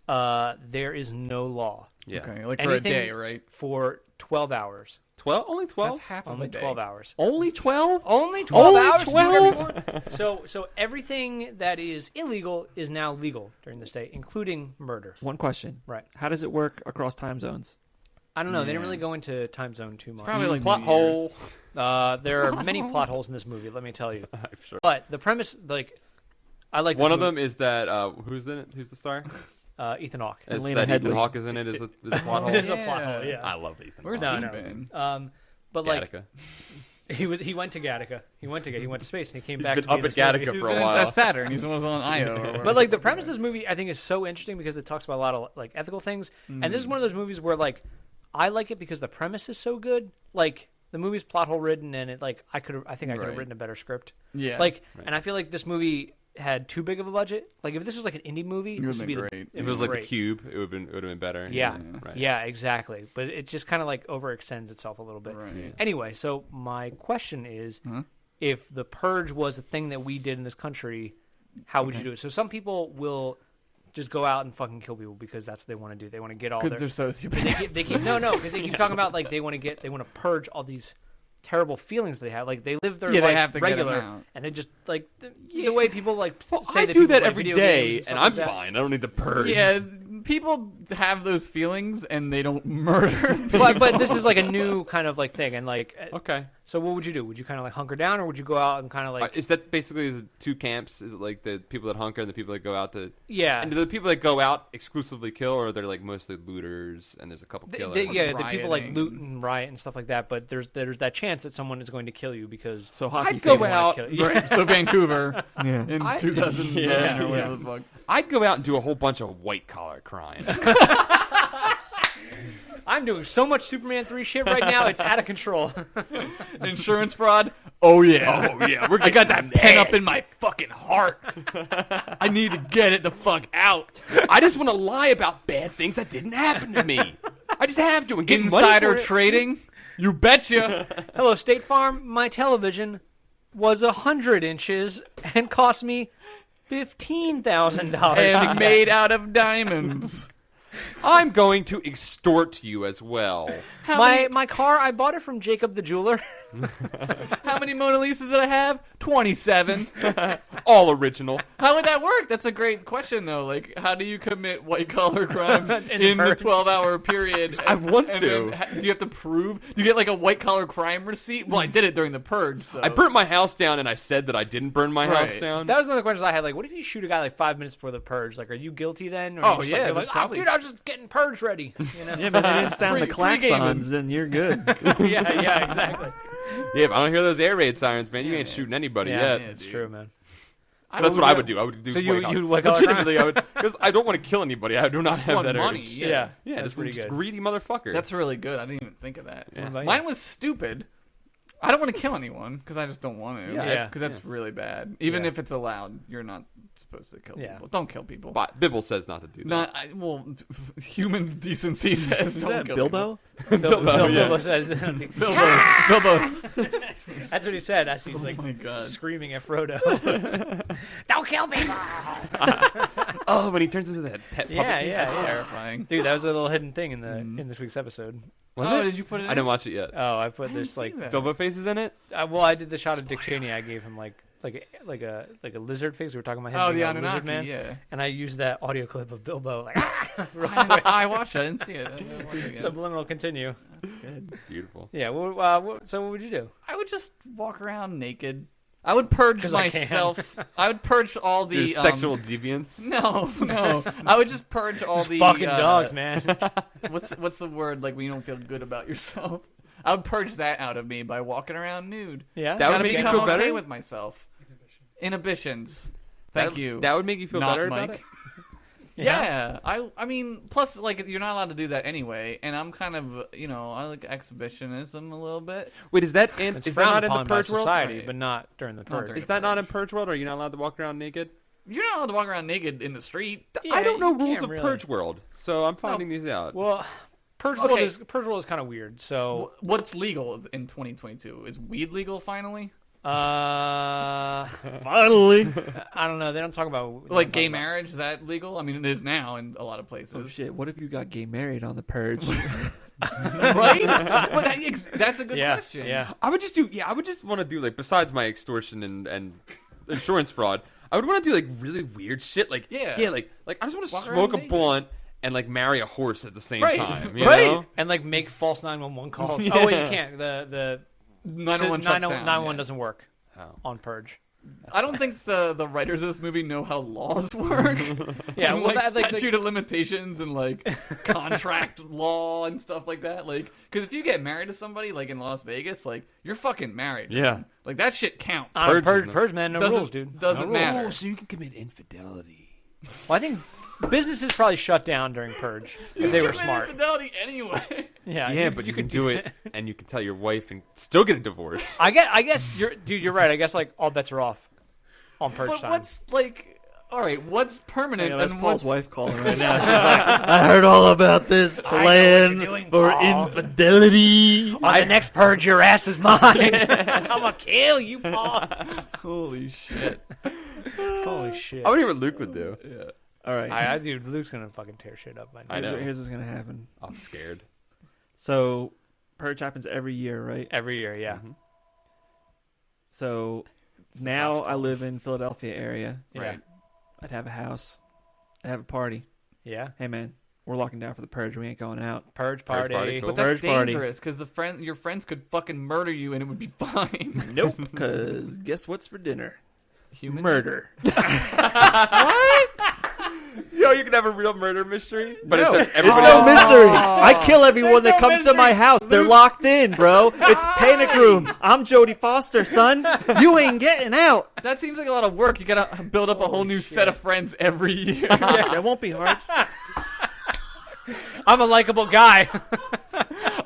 there is no law Yeah. Okay, like for a Anything- day, right? for 12 hours. 12? Only 12? That's half Only of a day. 12 hours. Only 12? Only 12 Only hours. 12? So everything that is illegal is now legal during this day, including murder. One question. Right. How does it work across time zones? I don't know. They didn't Yeah. really go into time zone too much. Probably like Plot New Year's. hole. There are many plot holes in this movie. Let me tell you. I'm sure. But the premise, like, I like One this of movie. them is that who's the star? Ethan Hawke. It's Lena that Headey. Ethan Hawke is in it. Is a plot hole. There's a Yeah. plot hole. Yeah. I love Ethan. Where's Hawke. No, he no. been? But like Gattaca. he went to Gattaca. He went to space and he came He's back been to be up in at this movie. Gattaca for a He's while. at Saturn. He's was on Io. Or whatever. But like the premise of this movie, I think is so interesting because it talks about a lot of like ethical things, and this is one of those movies where like I like it because the premise is so good. Like the movie's plot hole ridden, and it like I think I could have Right. written a better script. Yeah. Like, Right. and I feel like this movie had too big of a budget. Like if this was like an indie movie, this would would've be been the- great. If it was like great. the Cube, it would have been better. Yeah, Right. yeah, exactly. But it just kind of like overextends itself a little bit. Right. Anyway, so my question is, Huh? if the purge was a thing that we did in this country, how would you do it? So some people will just go out and fucking kill people because that's what they want to do. They want to get all Because their. they're sociopaths. They keep because they keep talking about like they want to purge all these terrible feelings they have. Like they live their Yeah, they life have to get 'em regular, out. and they just like the way people like say I that do people that like every video day, games and stuff I'm like that. fine. I don't need the purge. Yeah, people have those feelings and they don't murder. But this is like a new kind of like thing, and like Okay. so what would you do? Would you kind of like hunker down, or would you go out and kind of like Is that basically is it two camps? Is it like the people that hunker and the people that go out to? yeah? And do the people that go out exclusively kill, or are they like mostly looters and there's a couple killers? Yeah, the people like rioting. loot and riot and stuff like that. But there's that chance that someone is going to kill you because So hockey I'd go fans. out. kill you. Right, so Vancouver Yeah. in I- 2009 Yeah. or whatever the fuck. I'd go out and do a whole bunch of white collar crime. I'm doing so much Superman 3 shit right now, it's out of control. Insurance fraud? Oh yeah. Oh yeah, I got that pen up in my fucking heart. I need to get it the fuck out. I just want to lie about bad things that didn't happen to me. I just have to. And get Insider money for it. trading? You betcha. Hello, State Farm. My television was 100 inches and cost me $15,000. And made out of diamonds. I'm going to extort you as well. My car, I bought it from Jacob the jeweler. How many Mona Lisas did I have? 27. All original. How would that work? That's a great question, though. Like, how do you commit white-collar crime in the 12-hour period? I want and to. then do you have to prove? Do you get, like, a white-collar crime receipt? Well, I did it during the purge, so. I burnt my house down, and I said that I didn't burn my house Right. down. That was one of the questions I had. Like, what if you shoot a guy like 5 minutes before the purge? Like, are you guilty then? Or Oh, you just yeah, Like, there's like, probably- dude, I was just getting purge ready. You know? Yeah, but they didn't sound the Free gaming. klaxons, then you're good. yeah, exactly. Yeah, if I don't hear those air raid sirens, man, you ain't shooting anybody yet. It's dude. true, man. So that's what I would do. I would do. So you white collar. Legitimately, I would, because I don't want to kill anybody. I do not have want that money, urge. yeah. Yeah, That's just pretty just good. greedy motherfucker. That's really good. I didn't even think of that. Yeah. What about you? Mine was stupid. I don't want to kill anyone because I just don't want to. Yeah. Because that's really bad. Even Yeah. if it's allowed, you're not supposed to kill Yeah. people. Don't kill people. But Bibble says not to do that. Well, human decency says Is don't that kill Bilbo? Bilbo says. people. Bilbo. That's what he said as he's Oh like my god. screaming at Frodo. Don't kill people. Oh, when he turns into that pet puppet Yeah, face. yeah, That's yeah. terrifying. Dude, that was a little hidden thing in this week's episode. Was Oh, it? did you put it in? I didn't watch it yet. Oh, I put I this didn't see like that. Bilbo faces in it. well, I did the shot of Dick Cheney. I gave him like a lizard face. We were talking about him Oh, being the a Anunnaki, lizard man, yeah. and I used that audio clip of Bilbo like I watched it. I didn't see it. I didn't watch it again. subliminal continue. Beautiful. Yeah. So what would you do? I would just walk around naked. I would purge 'Cause I can. myself. I would purge all the Your sexual deviance. No. I would just purge all the Fucking dogs, man. What's the word like when you don't feel good about yourself? I would purge that out of me by walking around nude. Yeah. That would Gotta make you become feel okay better? with myself. Inhibitions. Thank you. That would make you feel Not better Mike. about it. Yeah. I mean, plus, like, you're not allowed to do that anyway, and I'm kind of, I like exhibitionism a little bit. Wait, is that It's is that not in the frowned upon by purge world? society, Right. but not during the purge. during Is that not in purge world? Or are you not allowed to walk around naked? You're not allowed to walk around naked in the street. Yeah, I don't know you rules can't of really. purge world, so I'm finding these out. Well, purge Okay. world is kind of weird. So What's legal in 2022? Is weed legal finally? Finally. I don't know. They don't talk about Like gay marriage, is that legal? I mean, it is now in a lot of places. Oh shit! What if you got gay married on the purge? Right? But that's a good Yeah, question. yeah. I would just want to do like besides my extortion and insurance fraud, I would want to do like really weird shit like like I just want to Walk smoke around a naked. blunt and like marry a horse at the same Right. time, you Right. know? and like make false 911 calls. Yeah. Oh wait, you can't. The 911 shuts down, 911 yeah. doesn't work How? on purge. I don't think the writers of this movie know how laws work. Yeah, And, well, like that- like, statute of limitations and like contract law and stuff like that. Like, because if you get married to somebody like in Las Vegas, like you're fucking married. Yeah. man. Like that shit counts. Purge is Purge, man, no Doesn't- rules, dude. doesn't No rules. matter. Oh, so you can commit infidelity. Well, I think businesses probably shut down during purge if they were Human smart. infidelity anyway. Yeah, but you can do it and you can tell your wife and still get a divorce. I guess you're right. I guess like all bets are off on purge But time. what's like? All right, what's permanent Yeah, that's and Paul's what's wife calling right now. She's like, I heard all about this plan doing, for Paul. infidelity. On the next purge, your ass is mine. I'm gonna kill you, Paul. holy shit? Holy shit! I wonder what Luke would do. Yeah. All right. I dude, Luke's gonna fucking tear shit up. I know. Here's what's gonna happen. I'm scared. So, purge happens every year, right? Every year, yeah. Mm-hmm. So now I live in Philadelphia area. Yeah. Right. I'd have a house. I'd have a party. Yeah. Hey man, we're locking down for the purge. We ain't going out. Purge party. party, cool. But that's Purge party. dangerous because your friends could fucking murder you and it would be fine. Nope. Because guess what's for dinner? Human Murder. Yo, you can have a real murder mystery, but No, it's there's everybody no else. mystery. I kill everyone that no comes to my house. They're locked in, bro. It's panic room. I'm Jodie Foster, son. You ain't getting out. That seems like a lot of work. You gotta build up a whole new set of friends every year. That won't be hard. I'm a likable guy.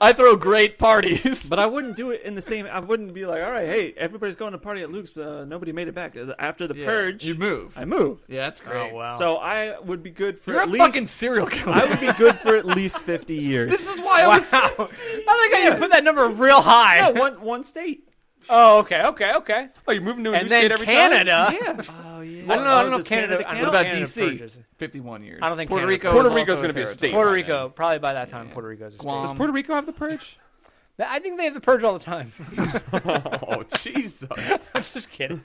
I throw great parties. But I wouldn't do it in the same. I wouldn't be like, all right, hey, everybody's going to party at Luke's. Nobody made it back after the purge. You move. I move. Yeah, that's great. Oh, wow. So I would be good for You're at a least. fucking serial killer. I would be good for at least 50 years. This is why I was. I like how you put that number real high. yeah, one state. Oh, okay. Oh, you're moving to a And new then state every Canada. Yeah. Oh yeah. I don't know if does Canada. count? I don't What know about Canada DC? purges. 51 years. I don't think Puerto Canada Rico. Puerto is Rico's also gonna be a territory. state. Puerto by Rico, then. probably by that time, Yeah. Puerto Rico's a state. Guam. Does Puerto Rico have the purge? I think they have the purge all the time. Oh, Jesus. I'm just kidding.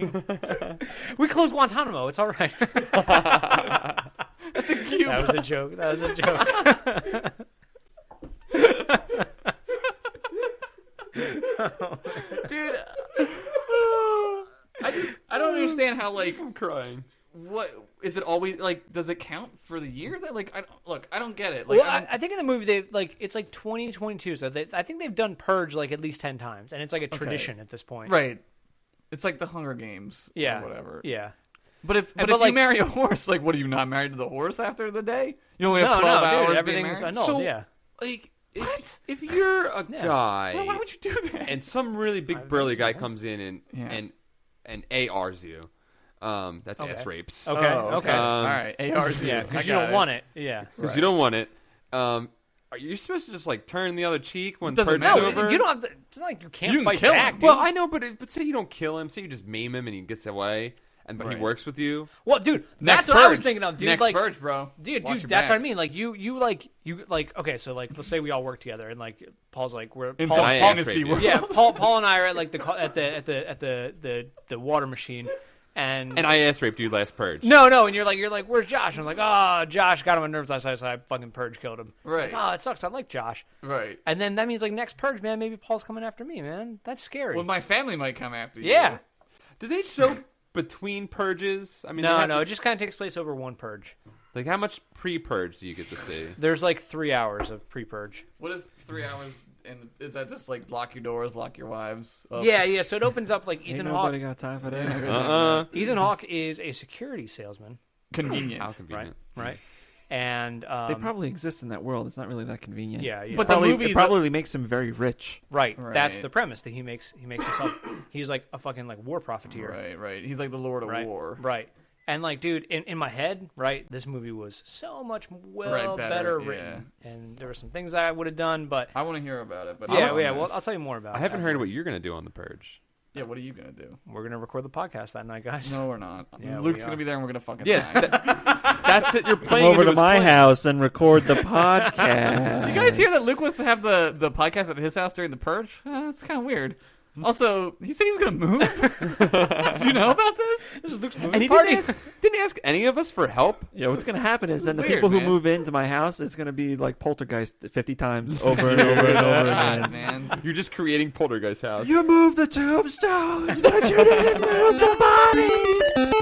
We closed Guantanamo. It's all right. That's a cube. That was a joke. That was a joke. Dude. I don't understand how, like, I'm crying. what is it always like? Does it count for the year? That like, I don't get it. Like, Well, I think in the movie they like it's like 2022, so I think they've done purge like at least 10 times, and it's like a tradition at this point. right. It's like the Hunger Games. Yeah. Or whatever. Yeah. But if But you like- marry a horse, like, what are you not married to the horse after the day? You only have No, 12 no, hours. dude, being everything's married? annulled. So, Yeah. Like, if you're a Yeah. guy Why would you do that? and some really big burly guy comes in Yeah. and ARs you, that's Okay. ass rapes. Okay. Oh, okay. All right. ARs. Yeah, because you don't want it. Yeah. Because you don't want it. Are you supposed to just like turn the other cheek when Doesn't purge is matter. over? You don't have to. It's not like you can't You can fight kill back. him. Dude. Well, I know, but say you don't kill him. Say you just maim him and he gets away, but Right. he works with you. Well, dude, Next that's what I was purge. thinking of, dude. Next like, purge, bro. Dude, Watch your that's back. what I mean. Like you like okay, so like let's say we all work together and like Paul's like we're In Paul, some I Paul- ass fantasy rape you. world. yeah, Paul and I are at like at the water machine and And I ass raped you last purge. no, and you're like, where's Josh? And I'm like, oh, Josh got him on nerves last night, so I fucking purge killed him. Right. Like, oh, it sucks. I like Josh. Right. And then that means like next purge, man, maybe Paul's coming after me, man. That's scary. Well, my family might come after you. yeah. Did they show between purges? I mean, they No, have no, to- it just kind of takes place over one purge. Like, how much pre-purge do you get to see? There's like 3 hours of pre-purge. What is 3 hours? And is that just like lock your doors, lock your wives? Up? Yeah. So it opens up like Ain't Ethan nobody Hawke. got time for that. Ethan Hawke is a security salesman, Convenient. How convenient. right? And They probably exist in that world. It's not really that convenient. yeah. But the Probably, movies- it probably makes him very rich. right. Right. That's the premise that he makes himself. He's like a fucking like war profiteer. Right, right. He's like the Lord of Right. War. Right. And like, dude, in my head, right, this movie was so much Right, better, better yeah. written, and there were some things I would have done, but I want to hear about it. But yeah, I'm yeah. honest. Well, I'll tell you more about. I it. haven't heard what you're gonna do on the purge. Yeah, what are you gonna do? We're gonna record the podcast that night, guys. No, we're not. Yeah, Luke's we gonna are. be there, and we're gonna fucking. Yeah, that's it. You're Come playing over into to his my plan. house and record the podcast. You guys hear that Luke wants to have the podcast at his house during the purge? That's kind of weird. Also, he said he was gonna move. Do you know about this? This is Luke's And movie he party. didn't ask any of us for help. Yeah, what's gonna happen is then the Weird, people who man. move into my house, it's gonna be like Poltergeist 50 times over and over and over God, again. man. You're just creating Poltergeist house. You moved the tombstones, but you didn't move the bodies.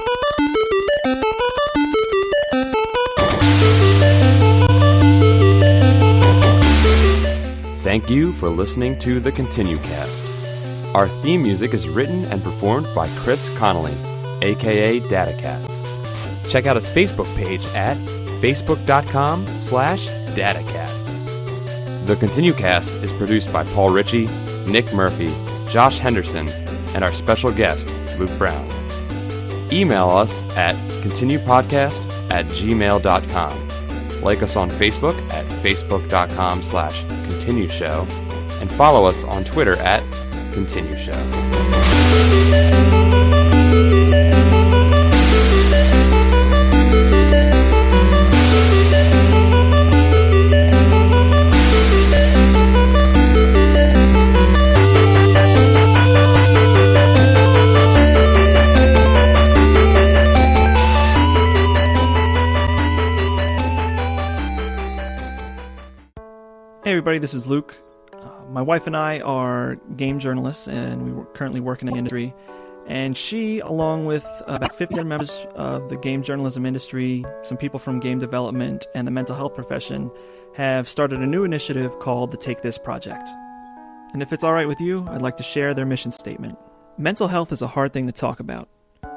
Thank you for listening to the ContinueCast. Our theme music is written and performed by Chris Connolly, aka DataCats. Check out his Facebook page at facebook.com/datacats. The ContinueCast is produced by Paul Ritchie, Nick Murphy, Josh Henderson, and our special guest, Luke Brown. Email us at continuepodcast@gmail.com. Like us on Facebook at facebook.com/continue show, and follow us on Twitter at Continue Show. Hey everybody, this is Luke. My wife and I are game journalists, and we currently work in the industry. And she, along with about 50 other members of the game journalism industry, some people from game development and the mental health profession, have started a new initiative called the Take This Project. And if it's all right with you, I'd like to share their mission statement. Mental health is a hard thing to talk about.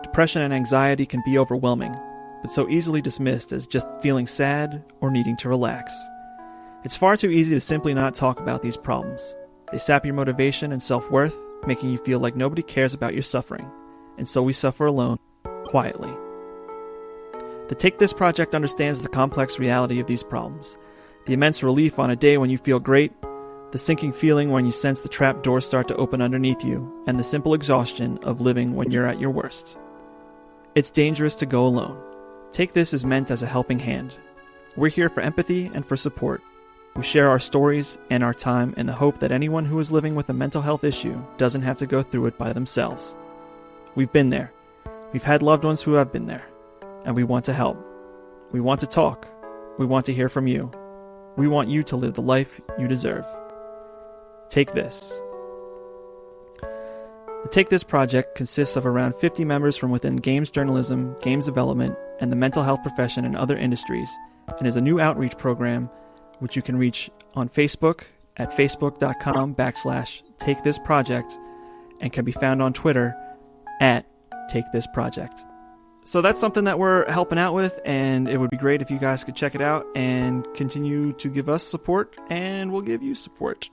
Depression and anxiety can be overwhelming, but so easily dismissed as just feeling sad or needing to relax. It's far too easy to simply not talk about these problems. They sap your motivation and self-worth, making you feel like nobody cares about your suffering, and so we suffer alone, quietly. The Take This Project understands the complex reality of these problems, the immense relief on a day when you feel great, the sinking feeling when you sense the trap doors start to open underneath you, and the simple exhaustion of living when you're at your worst. It's dangerous to go alone. Take This is meant as a helping hand. We're here for empathy and for support. We share our stories and our time in the hope that anyone who is living with a mental health issue doesn't have to go through it by themselves. We've been there. We've had loved ones who have been there. And we want to help. We want to talk. We want to hear from you. We want you to live the life you deserve. Take This. The Take This project consists of around 50 members from within games journalism, games development, and the mental health profession and other industries, and is a new outreach program which you can reach on Facebook at facebook.com/takethisproject and can be found on Twitter at takethisproject. So that's something that we're helping out with, and it would be great if you guys could check it out and continue to give us support, and we'll give you support.